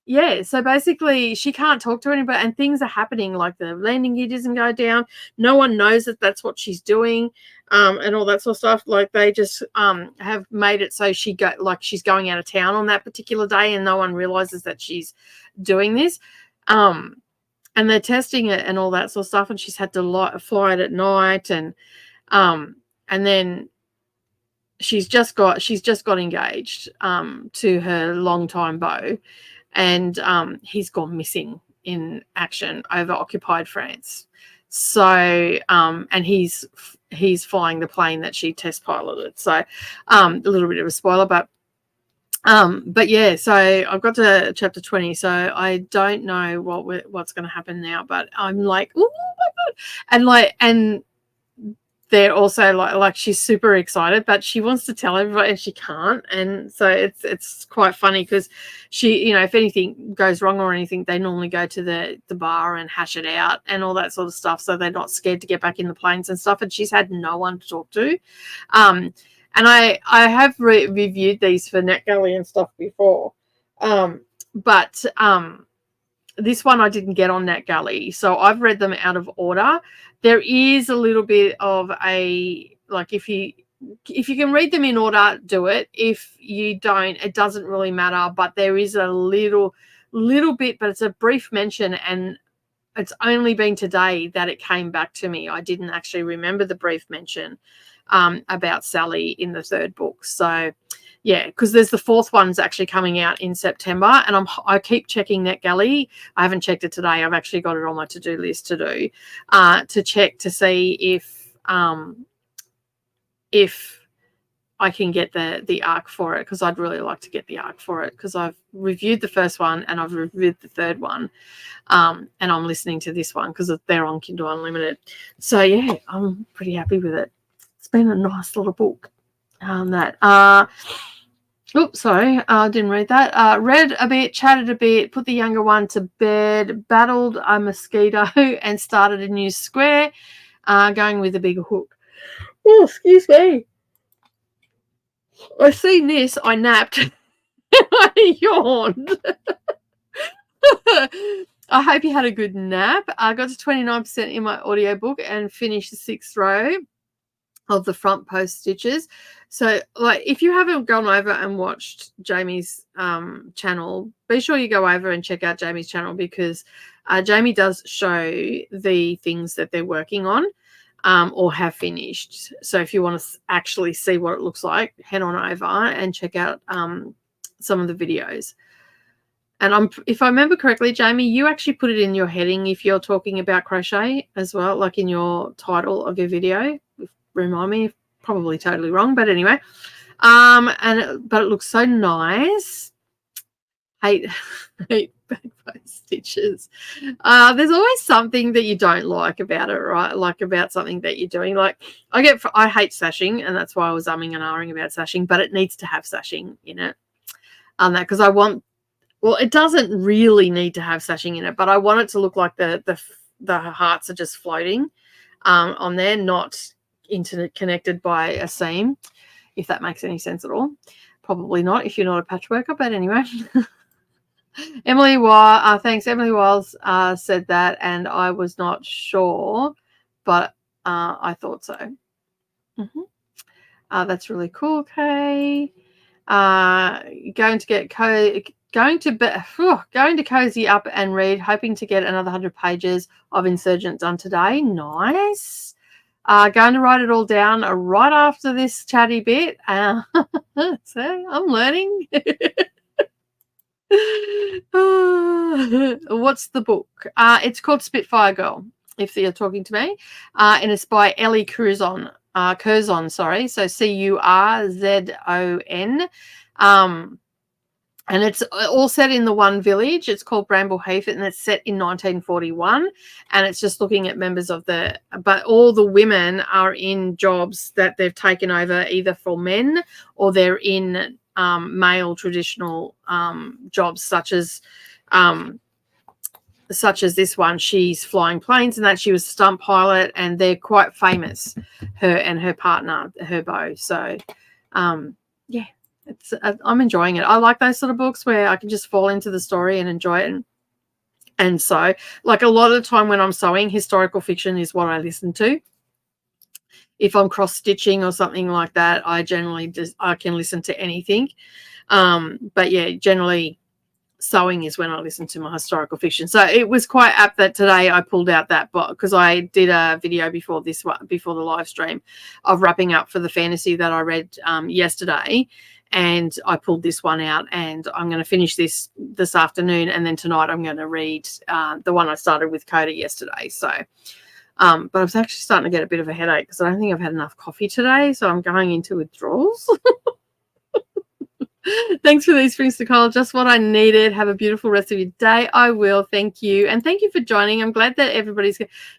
yeah, so basically she can't talk to anybody and things are happening, like the landing gear doesn't go down. No one knows that that's what she's doing, and all that sort of stuff. Like they just have made it so she's going out of town on that particular day and no one realizes that she's doing this. And they're testing it and all that sort of stuff, and she's had to fly it at night, and then she's just got engaged to her longtime beau. And he's gone missing in action over occupied France. So, and he's flying the plane that she test piloted. So, a little bit of a spoiler, but yeah. So I've got to chapter 20. So I don't know what's going to happen now, but I'm like, oh my god, and they're also like she's super excited, but she wants to tell everybody and she can't. And so it's quite funny because she, if anything goes wrong or anything, they normally go to the bar and hash it out and all that sort of stuff. So they're not scared to get back in the planes and stuff. And she's had no one to talk to. And I have reviewed these for NetGalley and stuff before. But this one I didn't get on NetGalley, so I've read them out of order. There is a little bit of if you can read them in order, do it. If you don't, it doesn't really matter. But there is a little bit, but it's a brief mention, and it's only been today that it came back to me. I didn't actually remember the brief mention about Sally in the third book. So yeah, because there's the fourth one's actually coming out in September, and I keep checking NetGalley. I haven't checked it today. I've actually got it on my to-do list to do, to check to see if I can get the arc for it, because I'd really like to get the arc for it, because I've reviewed the first one and I've reviewed the third one, and I'm listening to this one because they're on Kindle Unlimited. So yeah, I'm pretty happy with it. It's been a nice little book. Oops, sorry, I didn't read that. Read a bit, chatted a bit, put the younger one to bed, battled a mosquito, and started a new square, going with a bigger hook. Oh, excuse me. I seen this, I napped, I yawned. I hope you had a good nap. I got to 29% in my audiobook and finished the 6th row of the front post stitches. So if you haven't gone over and watched Jamie's channel, be sure you go over and check out Jamie's channel, because Jamie does show the things that they're working on or have finished. So if you want to actually see what it looks like, head on over and check out some of the videos. And if I remember correctly, Jamie, you actually put it in your heading if you're talking about crochet as well, like in your title of your video. Remind me, probably totally wrong, but anyway. But it looks so nice. Hate back post stitches. There's always something that you don't like about it, right? Like about something that you're doing. Like I hate sashing, and that's why I was umming and ahhing about sashing, but it needs to have sashing in it. Because it doesn't really need to have sashing in it, but I want it to look like the hearts are just floating on there, not interconnected by a seam, if that makes any sense at all. Probably not if you're not a patchworker, but anyway. Emily thanks. Emily Wiles said that, and I was not sure, but I thought so. That's really cool. Okay. Going to cozy up and read, hoping to get another 100 pages of Insurgent done today. Nice. Going to write it all down right after this chatty bit. So I'm learning. What's the book? It's called Spitfire Girl, if you're talking to me. And it's by Ellie Curzon. Sorry. So Curzon. And it's all set in the one village. It's called Bramble Heath, and it's set in 1941. And it's just looking at members of but all the women are in jobs that they've taken over either for men, or they're in male traditional jobs, such as this one. She's flying planes, and that she was a stunt pilot, and they're quite famous, her and her partner, her beau. So, yeah. I'm enjoying it. I like those sort of books where I can just fall into the story and enjoy it. And so, like, a lot of the time when I'm sewing, historical fiction is what I listen to. If I'm cross stitching or something like that, I generally I can listen to anything. But yeah, generally sewing is when I listen to my historical fiction. So it was quite apt that today I pulled out that book, because I did a video before the live stream of wrapping up for the fantasy that I read yesterday, and I pulled this one out, and I'm going to finish this afternoon, and then tonight I'm going to read the one I started with Coda yesterday. So but I was actually starting to get a bit of a headache because I don't think I've had enough coffee today, so I'm going into withdrawals. Thanks for these springs, Nicole. Just what I needed. Have a beautiful rest of your day. I will. Thank you. And thank you for joining. I'm glad that everybody's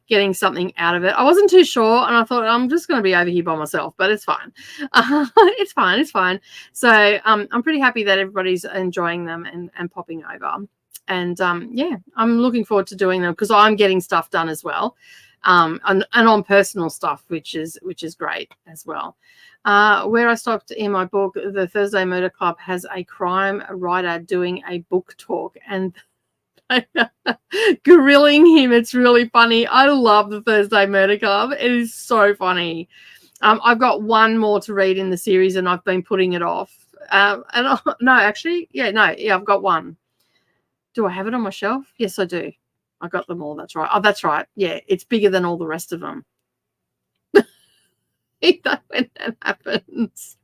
getting something out of it. I wasn't too sure, and I thought I'm just going to be over here by myself, but it's fine. It's fine. It's fine. So I'm pretty happy that everybody's enjoying them and popping over. And yeah, I'm looking forward to doing them because I'm getting stuff done as well. And on personal stuff, which is great as well. Where I stopped in my book, the Thursday Murder Club has a crime writer doing a book talk and grilling him. It's really funny. I love the Thursday Murder Club. It is so funny. I've got one more to read in the series, and I've been putting it off. I've got one. Do I have it on my shelf? Yes, I do. I got them all. That's right. Oh, that's right. Yeah, it's bigger than all the rest of them. When that happens.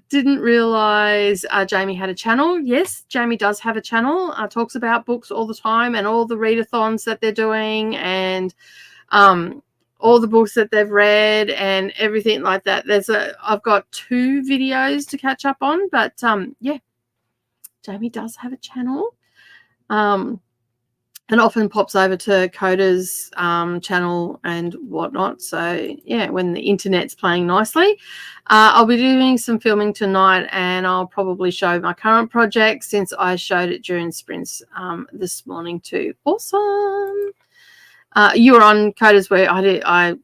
Didn't realize Jamie had a channel. Yes, Jamie does have a channel. Talks about books all the time and all the readathons that they're doing, and all the books that they've read and everything like that. I've got 2 videos to catch up on, but yeah, Jamie does have a channel. And often pops over to Coda's channel and whatnot. So, yeah, when the internet's playing nicely. I'll be doing some filming tonight, and I'll probably show my current project since I showed it during sprints this morning too. Awesome. You were on Coda's where my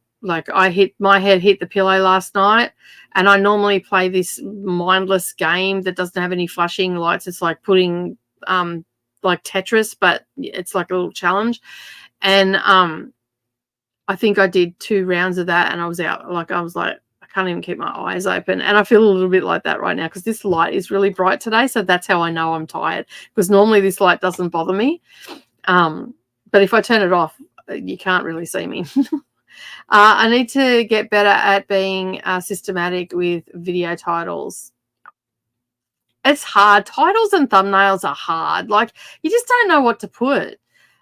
head hit the pillow last night, and I normally play this mindless game that doesn't have any flashing lights. It's like putting like Tetris, but it's like a little challenge. And I think I did 2 rounds of that, and I was out. I was like, I can't even keep my eyes open. And I feel a little bit like that right now because this light is really bright today. So that's how I know I'm tired, because normally this light doesn't bother me. But if I turn it off, you can't really see me. I need to get better at being systematic with video titles. It's hard. Titles and thumbnails are hard. Like, you just don't know what to put.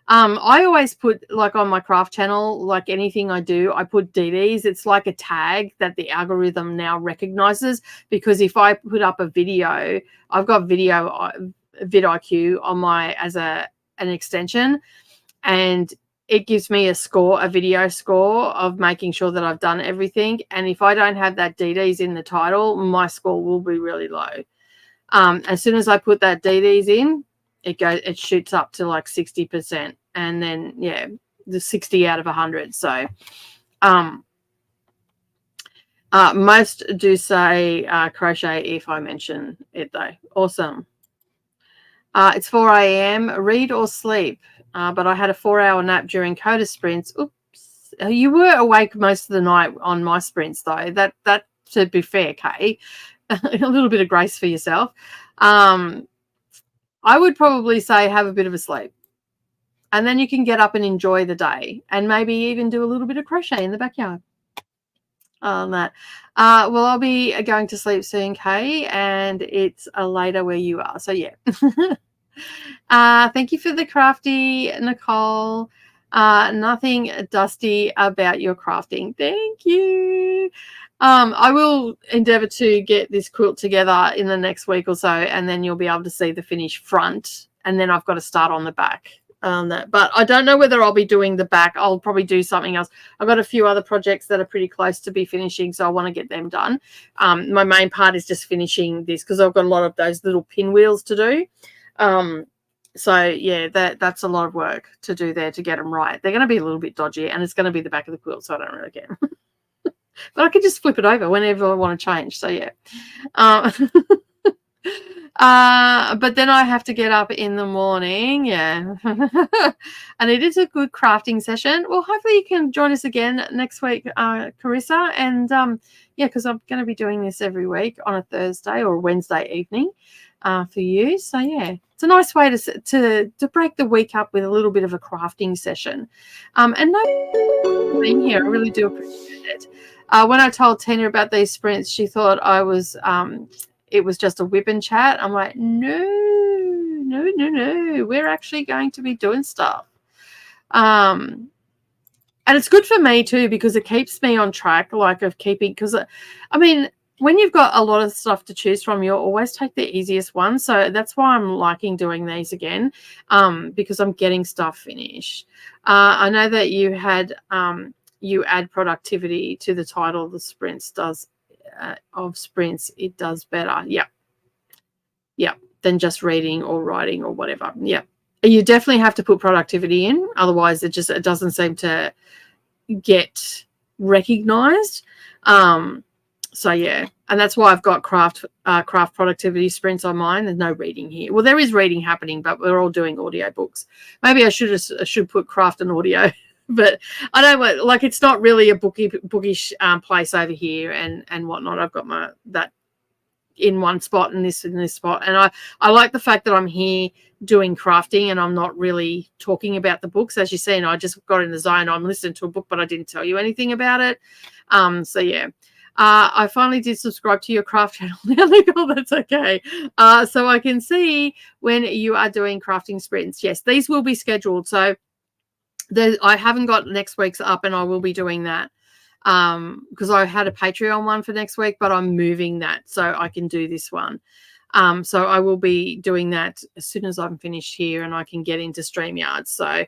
I always put, like, on my craft channel, like anything I do, I put DDs. It's like a tag that the algorithm now recognizes, because if I put up a video, I've got vidIQ on as an extension, and it gives me a video score of making sure that I've done everything. And if I don't have that DDs in the title, my score will be really low. As soon as I put that DDs in, it shoots up to like 60%, and then yeah, the 60 out of 100. So most do say crochet if I mention it though. Awesome. It's 4 a.m. Read or sleep, but I had a 4-hour nap during Coda sprints. Oops, you were awake most of the night on my sprints though. That to be fair, Kay. A little bit of grace for yourself. I would probably say have a bit of a sleep, and then you can get up and enjoy the day, and maybe even do a little bit of crochet in the backyard. On that. Well, I'll be going to sleep soon, Kay, and it's later where you are. So yeah. Thank you for the crafty, Nicole. Nothing dusty about your crafting. Thank you. I will endeavour to get this quilt together in the next week or so, and then you'll be able to see the finished front, and then I've got to start on the back. But I don't know whether I'll be doing the back. I'll probably do something else. I've got a few other projects that are pretty close to be finishing, so I want to get them done. My main part is just finishing this because I've got a lot of those little pinwheels to do. So yeah, that's a lot of work to do there to get them right. They're going to be a little bit dodgy, and it's going to be the back of the quilt, so I don't really care. But I could just flip it over whenever I want to change. So yeah. Um, but then I have to get up in the morning, yeah. And it is a good crafting session. Well, hopefully you can join us again next week, Carissa. And yeah, because I'm going to be doing this every week on a Thursday or Wednesday evening for you. So yeah, it's a nice way to break the week up with a little bit of a crafting session. And no being here, I really do appreciate it. When I told Tina about these sprints, she thought I was it was just a whip and chat. I'm like, no, we're actually going to be doing stuff. And it's good for me too, because it keeps me on track, like of keeping, because I mean, when you've got a lot of stuff to choose from, you'll always take the easiest one. So that's why I'm liking doing these again, because I'm getting stuff finished. I know that you had you add productivity to the title. The sprints does of sprints, it does better. Yeah, than just reading or writing or whatever. Yeah, you definitely have to put productivity in, otherwise it doesn't seem to get recognized. So yeah, and that's why I've got craft productivity sprints on mine. There's no reading here. Well, there is reading happening, but we're all doing audio books. Maybe I should put craft and audio. But I don't want, like, it's not really a bookish place over here and whatnot. I've got that in one spot and this in this spot, and I like the fact that I'm here doing crafting and I'm not really talking about the books. As you see, and I just got in the zone. I'm listening to a book, but I didn't tell you anything about it. So yeah. I finally did subscribe to your craft channel now, Nicole. That's okay. So I can see when you are doing crafting sprints. Yes, these will be scheduled. So I haven't got next week's up, and I will be doing that because I had a Patreon one for next week, but I'm moving that so I can do this one. So I will be doing that as soon as I'm finished here and I can get into StreamYard. So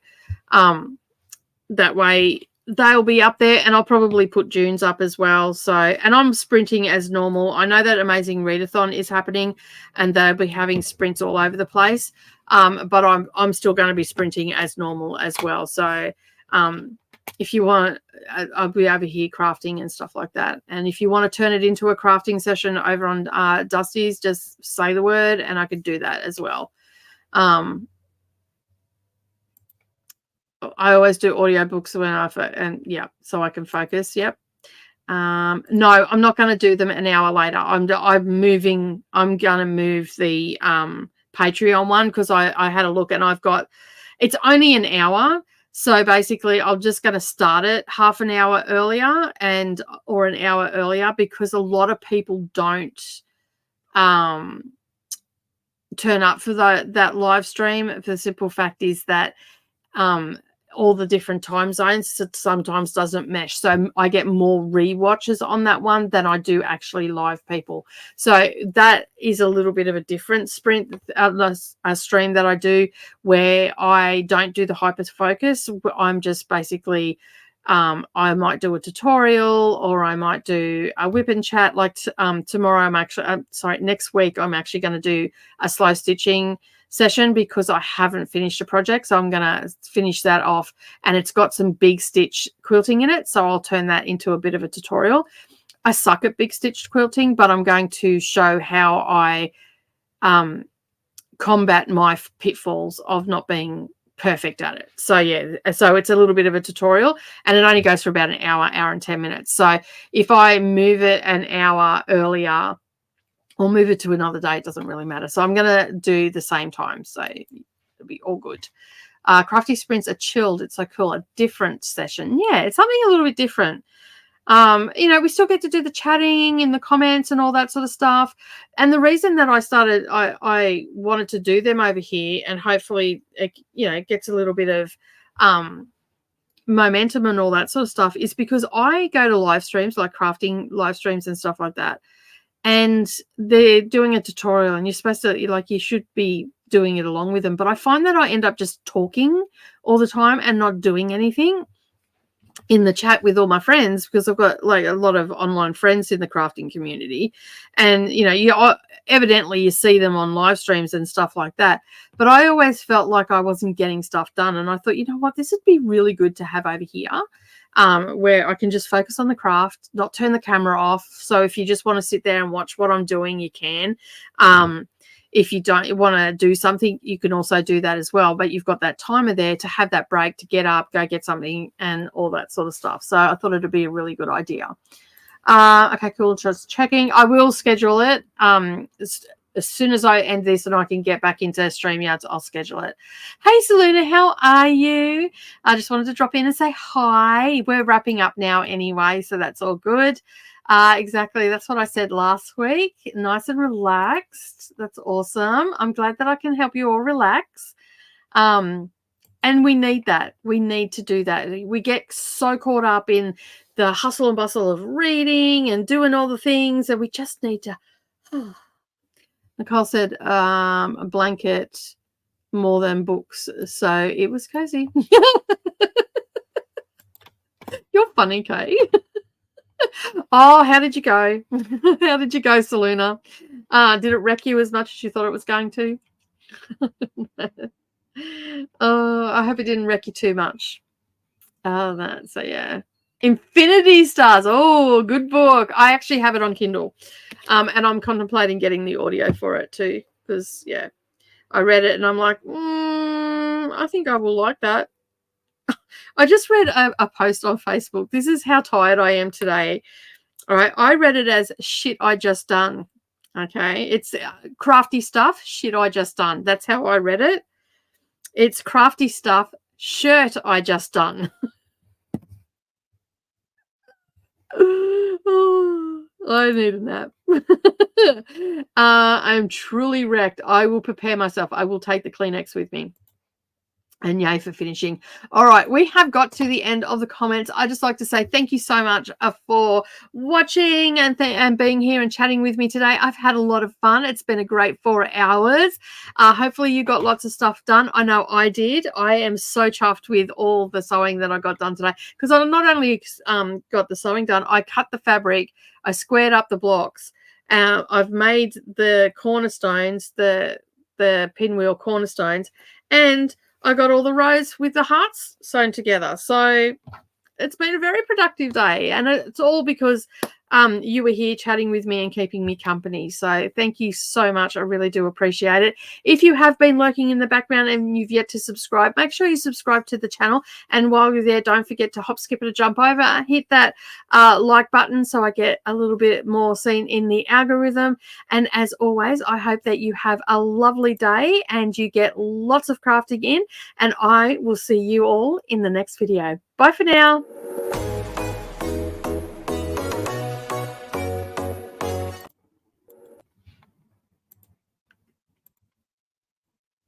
that way they'll be up there, and I'll probably put June's up as well. So, and I'm sprinting as normal. I know that Amazing Readathon is happening and they'll be having sprints all over the place. But I'm still going to be sprinting as normal as well. So if you want, I'll be over here crafting and stuff like that. And if you want to turn it into a crafting session over on Dusty's, just say the word and I could do that as well. I always do audiobooks when so I can focus. Yep. No, I'm not going to do them an hour later. I'm going to move the Patreon one because I had a look and it's only an hour. So basically I'm just going to start it half an hour earlier or an hour earlier, because a lot of people don't turn up for that live stream. The simple fact is that all the different time zones sometimes doesn't mesh. So I get more rewatches on that one than I do actually live people. So that is a little bit of a different stream that I do, where I don't do the hyper focus. I'm just basically I might do a tutorial, or I might do a whip and chat. Like tomorrow next week I'm actually going to do a slow stitching session because I haven't finished a project, so I'm going to finish that off, and it's got some big stitch quilting in it, so I'll turn that into a bit of a tutorial. I suck at big stitched quilting, but I'm going to show how I combat my pitfalls of not being perfect at it. So yeah, so it's a little bit of a tutorial, and it only goes for about an hour and 10 minutes. So if I move it an hour earlier or move it to another day, it doesn't really matter. So I'm going to do the same time, so it'll be all good. Crafty sprints are chilled. It's so cool. A different session. Yeah, it's something a little bit different. We still get to do the chatting in the comments and all that sort of stuff. And the reason that I wanted to do them over here, and hopefully it gets a little bit of momentum and all that sort of stuff, is because I go to live streams, like crafting live streams and stuff like that, and they're doing a tutorial, and you're supposed to, you should be doing it along with them. But I find that I end up just talking all the time and not doing anything in the chat with all my friends, because I've got like a lot of online friends in the crafting community, and evidently you see them on live streams and stuff like that. But I always felt like I wasn't getting stuff done, and I thought, you know what, this would be really good to have over here. where I can just focus on the craft, not turn the camera off. So if you just want to sit there and watch what I'm doing, you can. If you don't want to do something, you can also do that as well. But you've got that timer there to have that break, to get up, go get something, and all that sort of stuff. So I thought it'd be a really good idea. Okay, cool. Just checking. I will schedule it. As soon as I end this and I can get back into StreamYard, I'll schedule it. Hey, Saluna, how are you? I just wanted to drop in and say hi. We're wrapping up now anyway, so that's all good. Exactly. That's what I said last week. Nice and relaxed. That's awesome. I'm glad that I can help you all relax. And we need that. We need to do that. We get so caught up in the hustle and bustle of reading and doing all the things, and we just need to... Nicole said a blanket more than books, so it was cozy. You're funny, Kay. Oh, how did you go? How did you go, Saluna? Did it wreck you as much as you thought it was going to? Oh, I hope it didn't wreck you too much. So yeah. Infinity Stars. Oh, good book. I actually have it on Kindle. And I'm contemplating getting the audio for it too. Because, yeah, I read it and I'm like, I think I will like that. I just read a post on Facebook. This is how tired I am today. All right. I read it as shit I just done. Okay. It's crafty stuff. Shit I just done. That's how I read it. It's crafty stuff. Shirt I just done. Oh, I need a nap. I'm truly wrecked. I will prepare myself. I will take the Kleenex with me. And yay for finishing. All right, we have got to the end of the comments. I just like to say thank you so much for watching and being here and chatting with me today. I've had a lot of fun. It's been a great 4 hours. Hopefully you got lots of stuff done. I know I did. I am so chuffed with all the sewing that I got done today, because I not only got the sewing done, I cut the fabric, I squared up the blocks, I've made the cornerstones, the pinwheel cornerstones, and I got all the rows with the hearts sewn together. So it's been a very productive day, and it's all because you were here chatting with me and keeping me company. So thank you so much. I really do appreciate it. If you have been lurking in the background and you've yet to subscribe, make sure you subscribe to the channel. And while you're there, don't forget to hop, skip, or jump over. Hit that like button so I get a little bit more seen in the algorithm. And as always, I hope that you have a lovely day and you get lots of crafting in. And I will see you all in the next video. Bye for now.